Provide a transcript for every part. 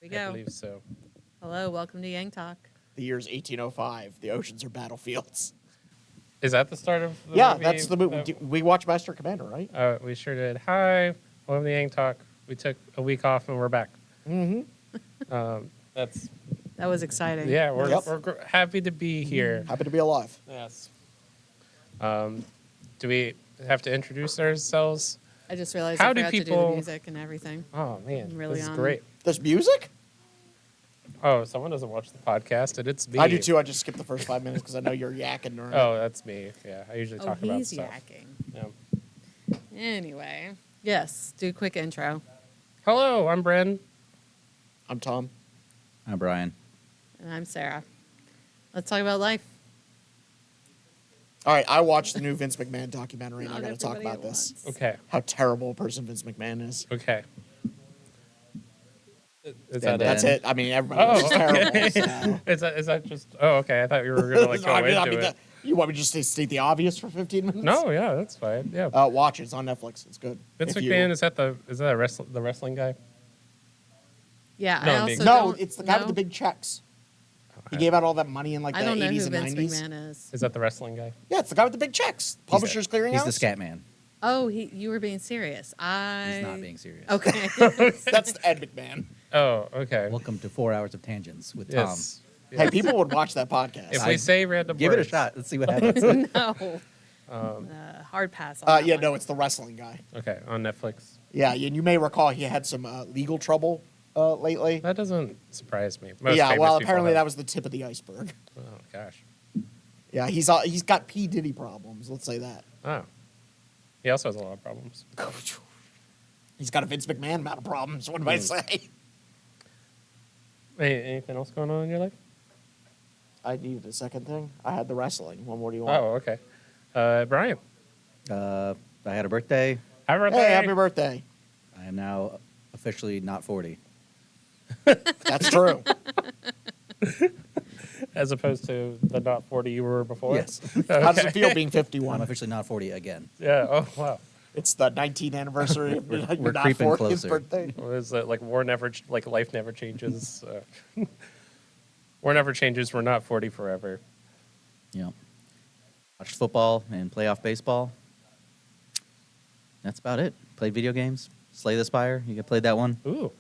We go. I believe so. Hello, welcome to Yang Talk. The year's 1805. The oceans are battlefields. Is that the start of the Yeah, movie? that's the movie. We watched Master Commander, right? We sure did. Hi, welcome to Yang Talk. We took a week off and we're back. Mm-hmm. That was exciting. Yeah, Yep. we're happy to be here. Happy to be alive. Yes. Do we have to introduce ourselves? I just realized How I do forgot to do people- the music and everything. Oh man, I'm really this is on- great. There's music? Oh, someone doesn't watch the podcast, and it's me. I do too. I just skipped the first 5 minutes because I know you're yakking during Oh, that's me. Yeah, I usually Oh, talk about he's stuff. yakking. Yeah. Anyway, yes, do a quick intro. Hello, I'm Bren. I'm Tom. I'm Brian. And I'm Sarah. Let's talk about life. All right, I watched the new Vince McMahon documentary, and I Not got to talk everybody about at this. once. Okay. How terrible a person Vince McMahon is. Okay. Is And That's then- it. I mean, everybody was terrible. So. Is that just? Oh, okay. I thought you were gonna like go I mean, into it. you want me to just state the obvious for 15 minutes? No, yeah, that's fine. Yeah. Watch it. It's on Netflix. It's good. Vince If you- McMahon is that the wrestling guy? Yeah, No, I I'm also being- No, don't it's the guy with know- the big checks. He I- gave out all that money in like the I don't know 80s who and Vince 90s. McMahon is. Is that the wrestling guy? Yeah, it's the guy with the big checks. Publishers Clearinghouse. He's the scat man. Oh, you were being serious. He's not being serious. Okay. That's Ed McMahon. Oh, okay. Welcome to 4 Hours of Tangents with Yes. Hey, people would watch that podcast. If we say random Tom. Give it a words- shot. Let's see what happens. No. Hard pass on that Yeah, one. no, it's the wrestling guy. Okay, on Netflix. Yeah, and you may recall he had some legal trouble lately. That doesn't surprise me. Most Yeah, famous well, people apparently have- that was the tip of the iceberg. Oh gosh. Yeah, he's got P. Diddy problems. Let's say that. Oh. He also has a lot of problems. He's got a Vince McMahon amount of problems. What do I say? Hey, anything else going on in your life? I needed a second thing. I had the wrestling. What more do you want? Oh, okay. Brian. I had a birthday. Happy birthday. Hey, happy birthday. I am now officially not 40. That's true. As opposed to the not 40 you were before? Yes. How does it feel being I'm 51? officially not 40 again. Yeah. Oh, wow. It's the 19th anniversary of your we're not creeping 40th closer. birthday. What is it? Like life never changes. War never changes. We're not 40 forever. You know, watched football and playoff baseball. That's about it. Played video games. Slay the Spire. You played that one? Ooh.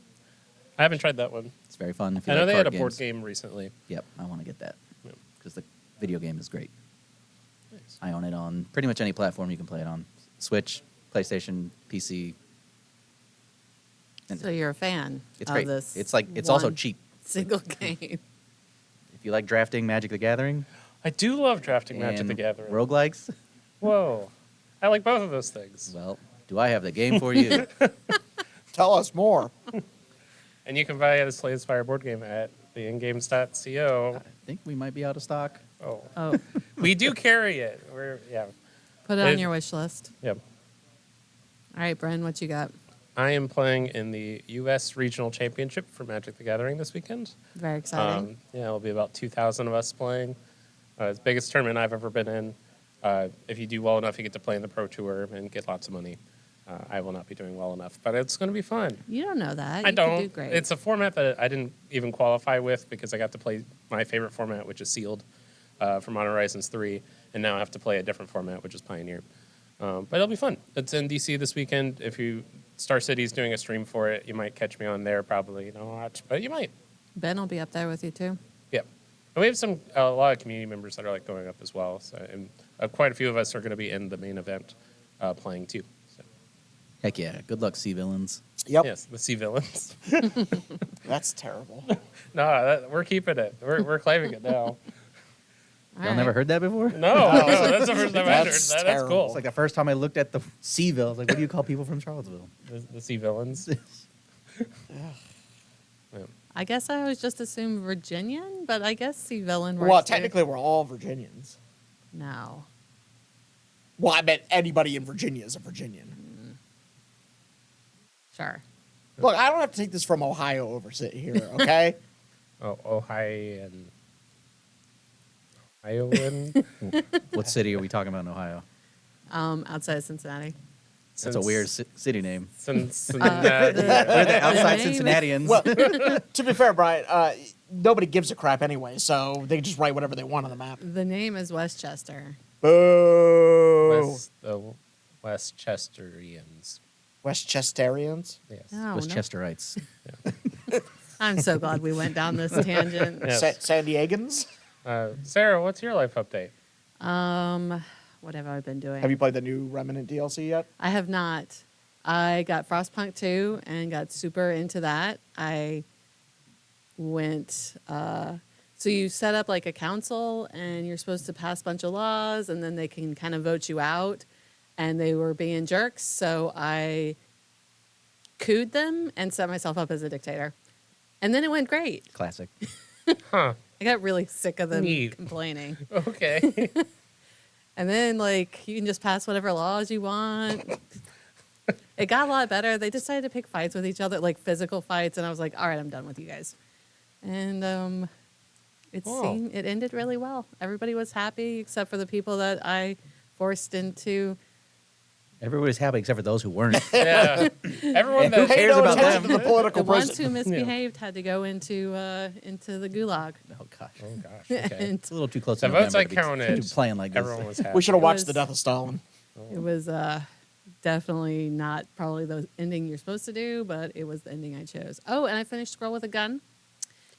I haven't tried that one. It's very fun. If you I know like they had a card board games. game recently. Yep, I want to get that Yeah. because the video game is great. Nice. I own it on pretty much any platform you can play it on. Switch, PlayStation, PC. And So you're a fan it's of great. this. It's also one cheap. Single game. If you like drafting Magic the Gathering I do love drafting Magic and the Gathering. roguelikes, Whoa. I like both of those things. well, do I have the game for you? Tell us more. And you can buy the Slay the Spire board game at theingames.co. I think we might be out of stock. Oh. Oh, We do carry it. Yeah. put it on It- your wish list. Yep. All right, Bren, what you got? I am playing in the U.S. Regional Championship for Magic the Gathering this weekend. Very exciting. Yeah, it'll be about 2,000 of us playing. It's the biggest tournament I've ever been in. If you do well enough, you get to play in the Pro Tour and get lots of money. I will not be doing well enough, but it's going to be fun. You don't know that. I You don't. Could do great. It's a format that I didn't even qualify with because I got to play my favorite format, which is Sealed, for Modern Horizons 3, and now I have to play a different format, which is Pioneer. But it'll be fun. It's in DC this weekend. If Star City's doing a stream for it, you might catch me on there. Probably not, but you might. Ben will be up there with you too. Yeah. And we have a lot of community members that are like going up as well. So, and quite a few of us are going to be in the main event playing too. So, Heck yeah. Good luck, Sea Villains. Yep. yes, the Sea Villains. That's terrible. No, we're keeping it. We're claiming it now. All Y'all right. never heard that before? No, that's the first time I heard That's that. That's terrible. cool. It's like the first time I looked at the Seaville, I was like, what do you call people from Charlottesville? The Sea Villains. I guess I always just assumed Virginian, but I guess Sea Villain works Well, too. technically, we're all Virginians. No. Well, I meant anybody in Virginia is a Virginian. Sure. Look, I don't have to take this from Ohio over here, okay? Oh, Ohioan. Ohioan. What city are we talking about in Ohio? Outside of Cincinnati. That's a weird city name. Cincinnati. They're the outside name- Cincinnatians. Well, to be fair, Brian, nobody gives a crap anyway, so they can just write whatever they want on the map. The name is Westchester. Boo! The Westchesterians. Westchesterians. Yes. Oh, Westchesterites. I'm so glad we went down this tangent. Yes. San Diegans. Sarah, what's your life update? What have I been doing? Have you played the new Remnant DLC yet? I have not. I got Frostpunk 2 and got super into that. I went. So you set up like a council and you're supposed to pass a bunch of laws and then they can kind of vote you out. And they were being jerks. So I cooed them and set myself up as a dictator. And then it went great. Classic. Huh. I got really sick of them Neat. complaining. Okay. And then, like, you can just pass whatever laws you want. It got a lot better. They decided to pick fights with each other, like physical fights. And I was like, all right, I'm done with you guys. And Cool. it ended really well. Everybody was happy except for the people that I forced into. Everybody's happy except for those who weren't. Yeah. Everyone Who that Pay cares no about attention them? to the political The ones prison. who misbehaved had to go into the gulag. Oh, gosh. Oh gosh. Okay. And It's a little too close The to votes November I to be counted. playing like this. Everyone was happy. We should have It watched was- the death of Stalin. it was definitely not probably the ending you're supposed to do, but it was the ending I chose. Oh, and I finished Scroll with a Gun.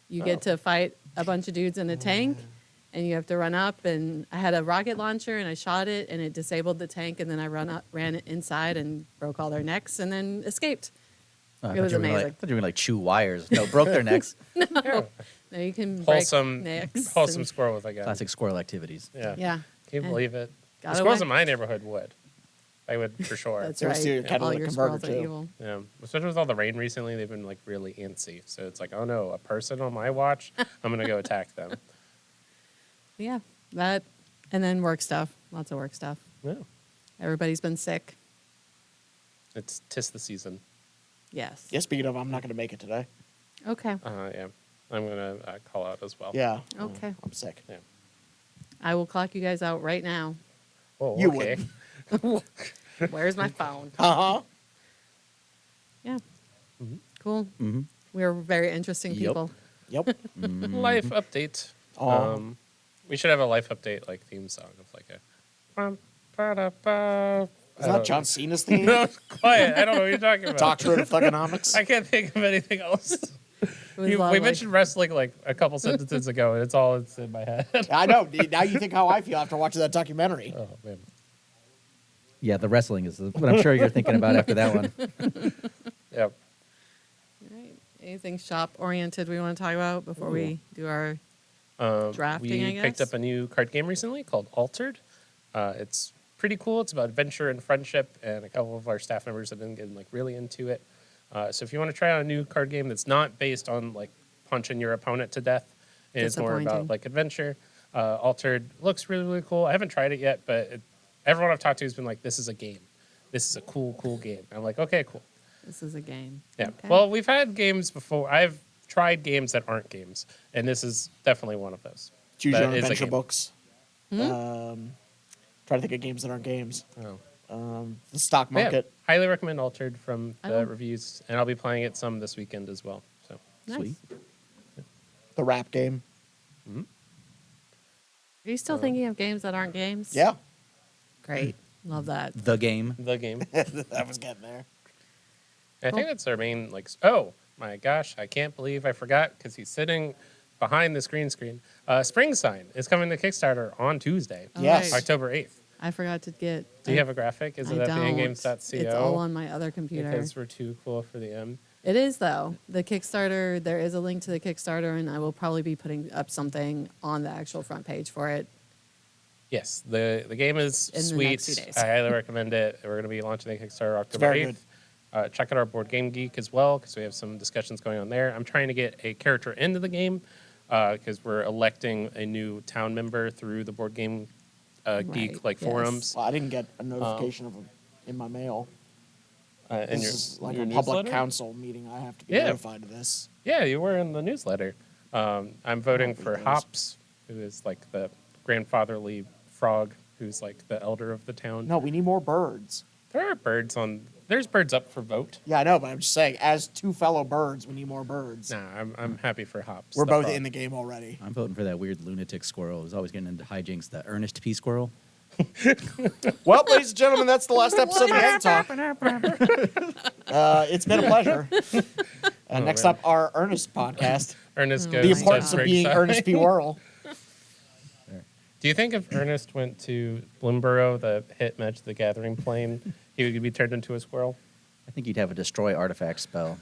You get to fight a bunch of dudes in a tank, and you have to run up. And I had a rocket launcher, and I shot it, and it disabled the tank. And then I ran it inside and broke all their necks, and then escaped. Oh, I It thought was you were gonna, amazing. Like, I thought you were going to chew wires. No, broke their necks. Yeah. Now you can Wholesome, break necks. wholesome and- squirrel with a gun. Classic squirrel activities. Yeah. Yeah. Can you And believe it? The got squirrels away. in my neighborhood would. I would for sure. That's They would right. steal your All catalytic your converter, squirrels are too. evil. Yeah. Especially with all the rain recently, they've been like really antsy. So it's like, oh no, a person on my watch, I'm gonna go attack them. Yeah, that, and then work stuff. Lots of work stuff. Yeah. Everybody's been sick. It's 'tis the season. Yes. Yeah, speaking of, I'm not going to make it today. Okay. Yeah. I'm gonna call out as well. Yeah. Okay. I'm sick. Yeah. I will clock you guys out right now. Oh, You okay. Where's my phone? Uh-huh. Yeah. Cool. Mm-hmm. We're very interesting Yep. people. Yep. Life update. Aw. We should have a life update like theme song of like a. Is that John Cena's theme? No, quiet. I don't know what you're talking about. Doctorate of Thugonomics? I can't think of anything else. It was We lovely. mentioned wrestling like a couple sentences ago, and it's all that's in my head. I know. Now you think how I feel after watching that documentary. Oh man. Yeah, the wrestling is what I'm sure you're thinking about after that one. Yep. All right. Anything shop oriented we want to talk about before we do our drafting, We I picked guess? up a new card game recently called Altered. It's pretty cool. It's about adventure and friendship, and a couple of our staff members have been getting like really into it. So if you want to try out a new card game that's not based on like punching your opponent to death, and it's more Disappointing. about like adventure. Altered looks really, really cool. I haven't tried it yet, but everyone I've talked to has been like, "This is a game. This is a cool game." I'm like, "Okay, cool." This is a game. Yeah. Okay. Well, we've had games before. I've tried games that aren't games, and this is definitely one of those. Choose That your own is a adventure game. books. Hmm? Try to think of games that aren't games. Oh. The stock But yeah, market. highly recommend Altered from I the will. reviews, and I'll be playing it some this weekend as well. So Nice. Sweet. The rap game. Are you still thinking of games that aren't games? Yeah. Great. Love that. The game. the game. I was getting there. I think that's our main like. Oh my gosh! I can't believe I forgot because he's sitting behind the screen. Spring Sign is coming to Kickstarter on Tuesday, All Yes. right. October 8th. I forgot to get. Do you have a graphic? Is it I at don't. thegamegames.co? It's all on my other computer. Because we're too cool for the M. It is though. The Kickstarter. There is a link to the Kickstarter, and I will probably be putting up something on the actual front page for it. Yes, the game is In the sweet. next few days. I highly recommend it. We're going to be launching the Kickstarter October very 8th. Check out our Board Game Geek as well because we have some discussions going on there. I'm trying to get a character into the game because we're electing a new town member through the Board Game Geek Right, like yes. forums. Well, I didn't get a notification of them in my mail. In This your, is like your a public newsletter? council meeting. I have to be Yeah. notified of this. Yeah, you were in the newsletter. I'm voting Oh, for those. Hops, who is like the grandfatherly frog, who's like the elder of the town. No, we need more birds. There are birds on. There's birds up for vote. Yeah, I know, but I'm just saying, as two fellow birds, we need more birds. Nah, I'm happy for Hops. We're the both frog. in the game already. I'm voting for that weird lunatic squirrel who's always getting into hijinks, the Ernest P. Squirrel. Well, ladies and gentlemen, that's the last episode of Head Talk. It's been a pleasure. Next man. up, our Ernest podcast. Ernest The goes The to importance of being Springside. Ernest P. Worrell. Do you think if Ernest went to Bloomburrow, the hit Magic the Gathering plane, he would be turned into a squirrel? I think he'd have a destroy artifact spell,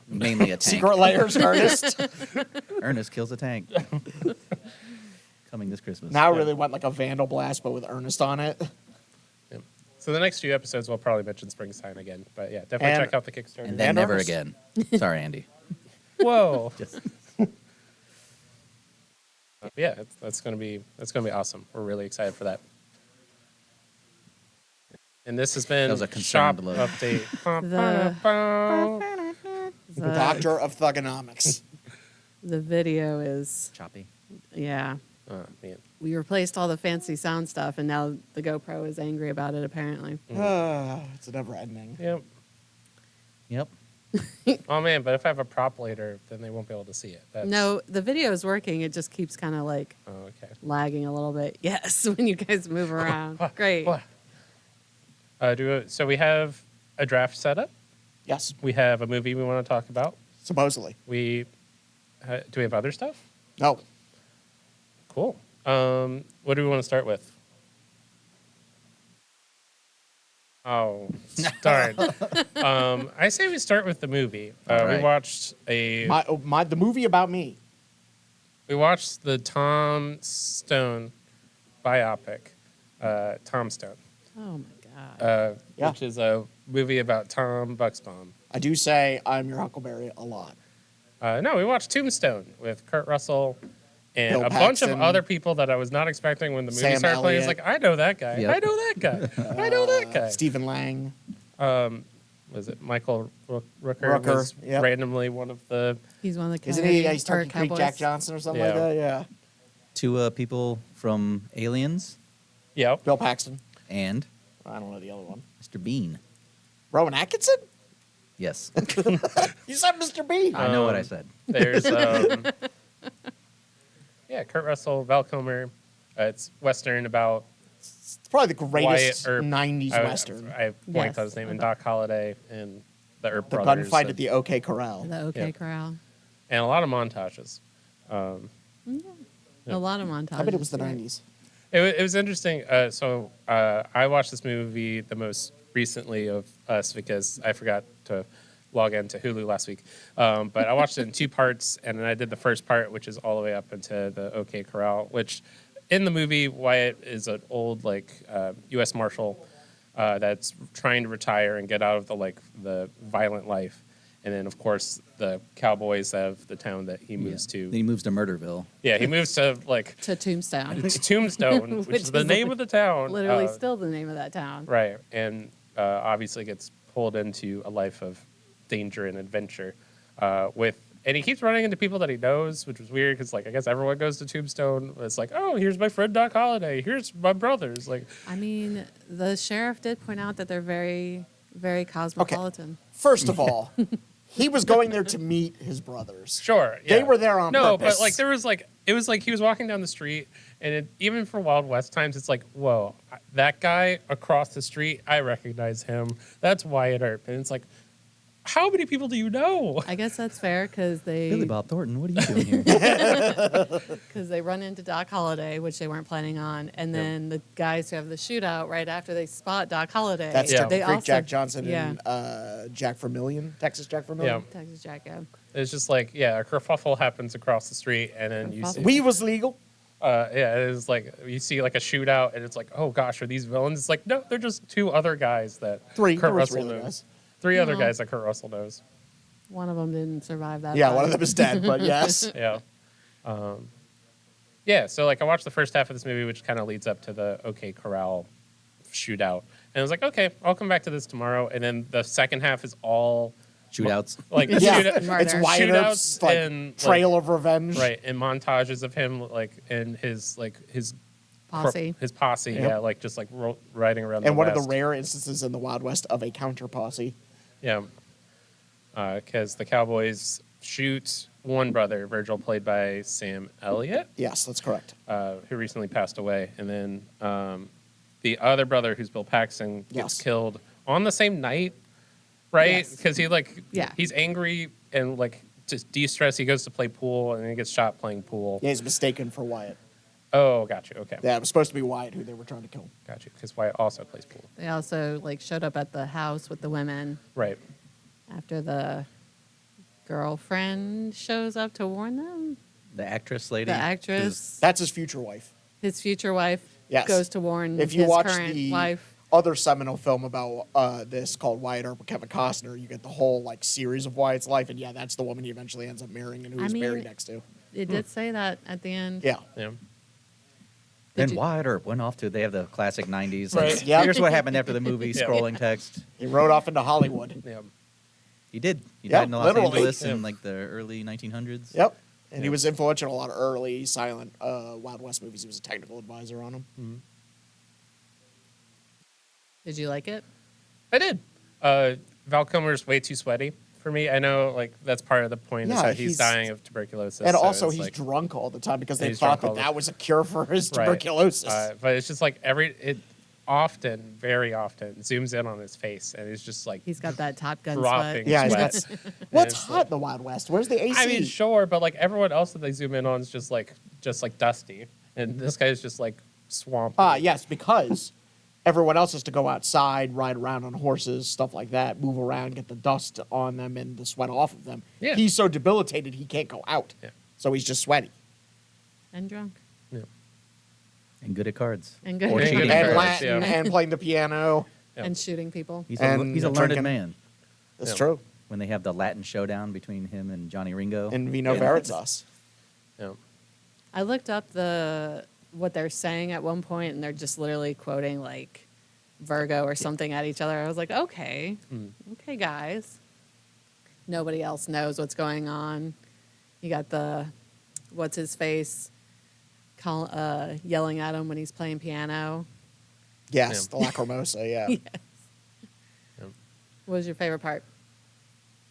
mainly a tank. Secret layers, Ernest. Ernest kills a tank. Coming this Christmas. Now I really want like a Vandal Blast, but with Ernest on it. Yeah. So the next few episodes, we'll probably mention Springside again. But yeah, definitely And- check out the Kickstarter. And then And never Ernest. again. Sorry, Andy. Whoa. Just Yeah, that's gonna be awesome. We're really excited for that. And this has been That was a Shop concerned look. Update. The Doctor of Thugonomics. The video is, choppy. yeah. Oh, man. We replaced all the fancy sound stuff, and now the GoPro is angry about it, apparently. It's a never ending. Yep. Yep. Oh man, but if I have a prop later, then they won't be able to see it. That's, No, the video is working. It just keeps kind of like Oh, okay. lagging a little bit. Yes, when you guys move around. Great. So we have a draft set up. Yes, We have a movie we want to talk about. supposedly. Do we have other stuff? No. Cool. What do we want to start with? Oh, darn. I say we start with the movie. All We right. watched The movie about me. the Tombstone biopic, Tombstone, Oh, my God. Yeah. which is a movie about Tom Buxbaum. I do say I'm your Huckleberry a lot. No, we watched Tombstone with Kurt Russell and Bill a bunch of Paxton, other people that I was not expecting when the movie Sam started playing. It's Elliott. like, I know that guy. Yep. I know that guy. I know that guy. Stephen Lang. Was it Michael Rooker? Rooker, Was yep. randomly one of the. He's one of the Isn't he? He's or Turkey Creek Cowboys. Jack Johnson or something like Yeah. that. Yeah. Two people from Aliens Yep. Bill Paxton. and I don't know the other one. Mr. Bean. Rowan Atkinson? Yes. You said Mr. Bean. I know what I said. There's. Yeah, Kurt Russell, Val Kilmer. It's Western about It's probably the greatest Wyatt Earp. 90s I Western. blanked Yes. on his name. And Doc Holliday and the Earp The brothers. gunfight and, at the OK Corral. The OK Yeah. Corral. and a lot of montages. A lot of montages. I bet it was the right? 90s. It was interesting. I watched this movie the most recently of us because I forgot to log into Hulu last week. But I watched it in two parts, and then I did the first part, which is all the way up into the OK Corral, which in the movie, Wyatt is an old U.S. Marshal that's trying to retire and get out of the violent life. And then, of course, the cowboys of the town that he moves Then to. he moves to Murderville. Yeah, he moves to To Tombstone. to Tombstone, which, Which is the is name of the town. Literally Uh, still the name of that town. Right, and obviously gets pulled into a life of danger and adventure. And he keeps running into people that he knows, which was weird because, I guess everyone goes to Tombstone. It's like, oh, here's my friend Doc Holliday. Here's my brothers. I mean, the sheriff did point out that they're very, very cosmopolitan. First of all, he was going there to meet his brothers. sure, They yeah. were there on no, purpose. but there was it was like he was walking down the street, and even for Wild West times, it's like, whoa, that guy across the street, I recognize him. That's Wyatt Earp, and it's like, how many people do you know? I guess that's fair because Billy they Bob Thornton, what are you doing here? run into Doc Holliday, which they weren't planning on, and then the guys who have the shootout right after they spot Doc Holliday. That's Yeah. Turkey They Creek also- Jack Johnson yeah. and Jack Vermillion, Texas Jack Vermillion. Yeah. Texas Jack, yeah. It's just a kerfuffle happens across the street, and then you see. We was legal. Yeah, it is you see a shootout, and it's like, oh gosh, are these villains? It's like, no, they're just two other guys that Three. Kurt There was Russell three knows. other guys. Three other No. guys that Kurt Russell knows. One of them didn't survive that. Yeah, fight. one of them is dead, but yes. Yeah. Yeah, so I watched the first half of this movie, which kind of leads up to the OK Corral shootout. And I was like, okay, I'll come back to this tomorrow. And then the second half is all Shootouts. Yeah, Murder. it's Wyatt Earp's shootouts and trail of revenge. right, and montages of him and his Posse. his posse, Yep. yeah, like just like riding around. And the one of West. the rare instances in the Wild West of a counter posse. Yeah, because the Cowboys shoot one brother, Virgil, played by Sam Elliott, Yes, that's correct. who recently passed away, and then the other brother, who's Bill Paxton, gets Yes. killed on the same night, right? Yes. Because he Yeah. he's angry and like just de-stress. He goes to play pool and he gets shot playing pool. Yeah, he's mistaken for Wyatt. Oh, gotcha. Okay, Yeah, it was supposed to be Wyatt who they were trying to kill. gotcha. Because Wyatt also plays pool, They also like showed up at the house with the women right? after the girlfriend shows up to warn them. The actress lady. The who's- actress, That's his future wife. his future wife, Yes. goes to warn If you his watch current the wife. other seminal film about this called Wyatt Earp with Kevin Costner, you get the whole like series of Wyatt's life, and yeah, that's the woman he eventually ends up marrying and who I he's mean, buried next to. It did say that at the end. Yeah. Yeah. Then Did you- Wyatt Earp went off to. They have the classic '90s. Right. Like, Yep. Here's what happened after the movie. Yeah. Scrolling text. He rode off into Hollywood. Yeah. He did. He Yeah, died in Los literally. Angeles Yeah. in like the early 1900s. Yep. And he Yeah. was influential in a lot of early silent Wild West movies. He was a technical advisor on them. Did you like it? I did. Val Kilmer's way too sweaty for me. I know, like that's part of the point is Yeah, that he's he's- dying of tuberculosis, And so also, it's he's like, drunk all the time because they He's thought drunk all that the- that was a cure for his right. tuberculosis. But it's just like often, very often, zooms in on his face, and he's just like He's got that Top Gun dropping sweat. yeah, he's sweat. got, what's it's hot in the Wild West? Where's the AC? I mean, sure, but like everyone else that they zoom in on is just like dusty, and this guy's just like swamped. Yes, because everyone else has to go outside, ride around on horses, stuff like that, move around, get the dust on them and the sweat off of them. Yeah. He's so debilitated he can't go out. Yeah. So he's just sweaty. And drunk. Yeah. And good at cards. And good Or at cheating cards. And cards, Latin yeah. and playing the piano. Yeah. And shooting people. He's And he's a learned drinking. man. That's Yeah. true. When they have the Latin showdown between him and Johnny Ringo. And Vino Veritas. Yeah. I looked up what they're saying at one point, and they're just literally quoting like Virgo or something at each other. I was like, okay, okay, guys. Nobody else knows what's going on. You got the what's his face yelling at him when he's playing piano. Yes, Yeah. the Lacrimosa, yeah. Yes. Yeah. What was your favorite part?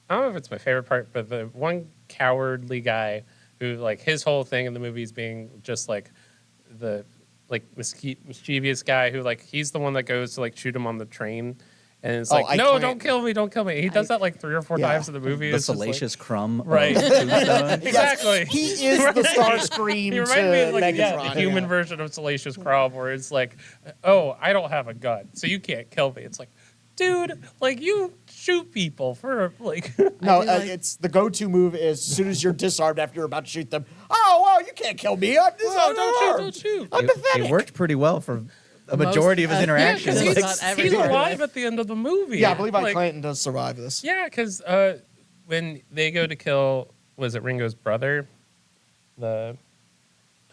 I don't know if it's my favorite part, but the one cowardly guy who, like, his whole thing in the movie is being just like the mischievous guy who, like, he's the one that goes to like shoot him on the train, and it's Oh, like, I no, can't- don't kill me, don't kill me. He does that like 3 or 4 Yeah. times in the movie. the It's just, like- salacious crumb. Right. Of Tombstone. Exactly. He is the Starscream He to reminded me of like Megatron. the human version of Salacious Crumb, where it's like, oh, I don't have a gun, so you can't kill me. It's like, dude, like you shoot people for like. No, I do like- it's the go-to move is as soon as you're disarmed after you're about to shoot them. Oh, well, you can't kill me. I'm disarmed. don't shoot. I'm pathetic. It worked pretty well for a Most- majority of his yeah, interactions. 'cause Just he's, about every he's part of alive it. at the end of the movie. Yeah, I believe Mike Like, Clanton does survive this. Yeah, because when they go to kill, was it Ringo's brother? The,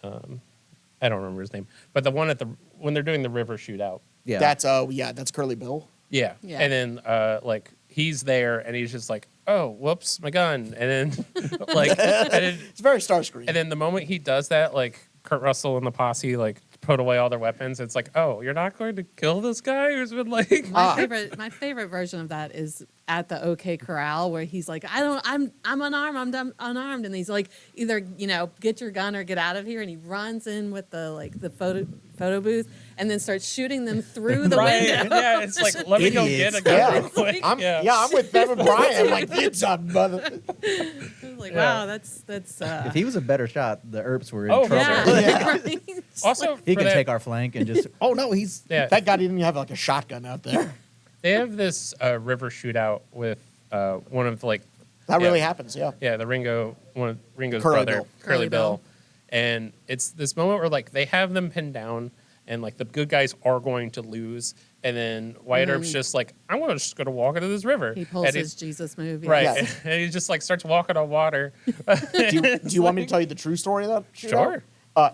I don't remember his name, but the one when they're doing the river shootout. Yeah. That's Curly Bill. Yeah. Yeah. And then like he's there and he's just like, oh, whoops, my gun. And then like It's very Starscream. and then the moment he does that, like Kurt Russell and the posse like put away all their weapons. It's like, oh, you're not going to kill this guy who's been like My favorite version of that is at the OK Corral where he's like, I'm unarmed, I'm unarmed, and he's like, either get your gun or get out of here, and he runs in with the photo booth and then starts shooting them through the right. window. Yeah, it's like let me go get Idiots. a gun Yeah. real quick. I'm with them and Brian. Like, it's a mother. I was like, Yeah. wow, that's if he was a better shot, the Earps were in Oh, trouble. yeah. yeah. Yeah. Right? Also, He for can that- take our flank and just. Oh no, he's. Yeah, Thank God he didn't have like a shotgun out there. they have this river shootout with one of like That Yeah. really happens, yeah. yeah, one of Ringo's Curly brother, Bill. Curly Curly Bill. Bill. And it's this moment where like they have them pinned down and like the good guys are going to lose. And then Wyatt Earp's just like, I'm just going to walk into this river. He pulls and his Jesus move. yeah. right. Yeah. And he just like starts walking on water. Do you want me to tell you the true story of that? Sure.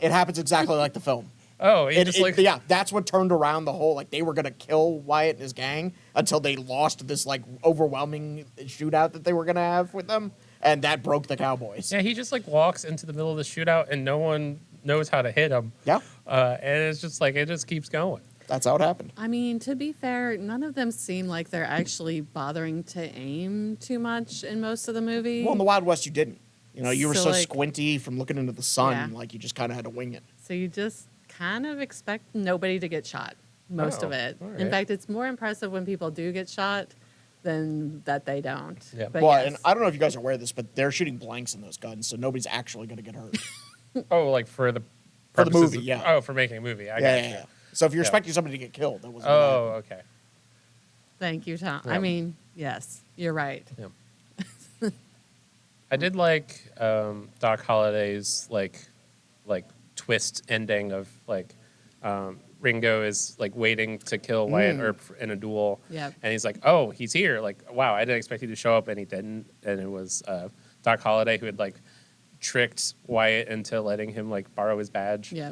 It happens exactly like the film. Oh, he just like, Yeah, that's what turned around the whole, like, they were going to kill Wyatt and his gang until they lost this, like, overwhelming shootout that they were going to have with them, and that broke the Cowboys. yeah, he just like walks into the middle of the shootout and no one knows how to hit him. Yeah, And it's just like, it just keeps going. that's how it happened. I mean, to be fair, none of them seem like they're actually bothering to aim too much in most of the movie. Well, in the Wild West, you didn't. You were So, so like- squinty from looking into the sun, Yeah. like you just kind of had to wing it. So you just kind of expect nobody to get shot, most of Oh, it. all In right. fact, it's more impressive when people do get shot than that they don't. Yeah. But Well, yes. and I don't know if you guys are aware of this, but they're shooting blanks in those guns, so nobody's actually going to get hurt. Oh, like for the For the purposes movie, of- yeah. Oh, for making a movie. I yeah, got yeah, you. So if you're Yeah. expecting somebody to get killed, that wasn't. Oh, okay. Thank you, Tom. I Yeah. mean, yes, you're right. Yeah. I did like Doc Holliday's like twist ending of like Ringo is like waiting to kill Wyatt Earp in a duel. Yep. And he's like, "Oh, he's here!" Like, wow, I didn't expect you to show up, and he didn't. And it was Doc Holliday who had like tricked Wyatt into letting him like borrow his badge. Yeah.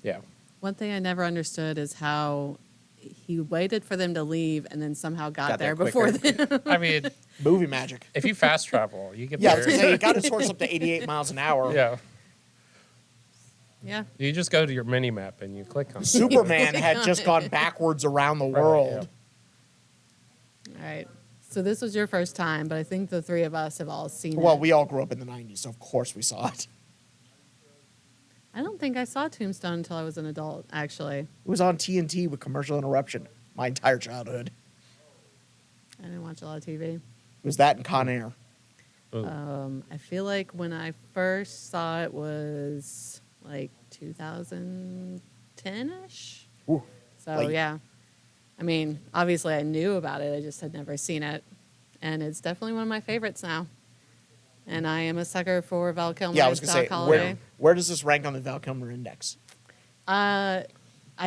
Yeah. One thing I never understood is how he waited for them to leave and then somehow got Got there there before quicker. them. I mean, Movie magic. if you fast travel, you get Yeah, I there. was going to say, you got his horse up to 88 miles an hour. Yeah. Yeah. You just go to your mini map and you click on it. Superman had just gone backwards around the Right, world. All right. So this was your first time, but I think the three of us have all seen Well, it. we all grew up in the 90s, so of course we saw it. I don't think I saw Tombstone until I was an adult, actually. It was on TNT with commercial interruption my entire childhood. I didn't watch a lot of TV. It was that and Con Air. Ooh. I feel like when I first saw it was like 2010-ish. Ooh, So, late. yeah. I mean, obviously I knew about it. I just had never seen it. And it's definitely one of my favorites now. And I am a sucker for Val Kilmer's Yeah, I was going to Doc say, Holliday. where does this rank on the Val Kilmer Index? I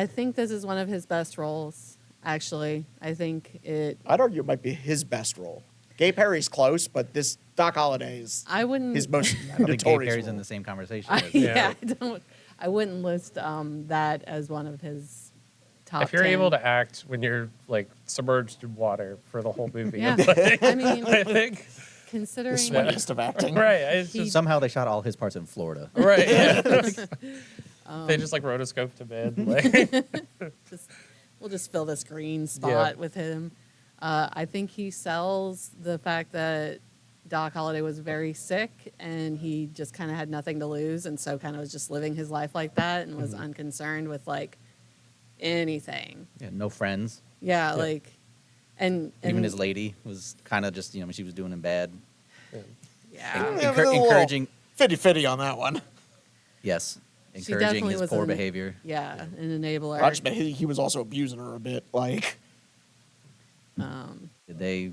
think this is one of his best roles, actually. I think it... I'd argue it might be his best role. Gay Perry's close, but this Doc Holliday is I wouldn't... his most I don't think Gay notorious Perry's in role. the same conversation. I, as- yeah, I wouldn't list that as one of his top If you're 10. able to act when you're like submerged in water for the whole movie, Yeah. like, I mean, I think The considering... sweatiest of acting. right. It's He- just, Somehow they shot all his parts in Florida. right. Yeah. They just like rotoscoped him in. Like, We'll just fill this green spot Yeah. with him. I think he sells the fact that Doc Holliday was very sick and he just kind of had nothing to lose, and so kind of was just living his life like that and was unconcerned with like anything. Yeah, no friends. Yeah, like, and Even his lady was kind of just, she was doing him bad. yeah, Yeah, but a little Encouraging, Fitty on that one. yes, She encouraging definitely his was poor an- behavior. yeah, an enabler. I just meant he was also abusing her a bit. Like, Did they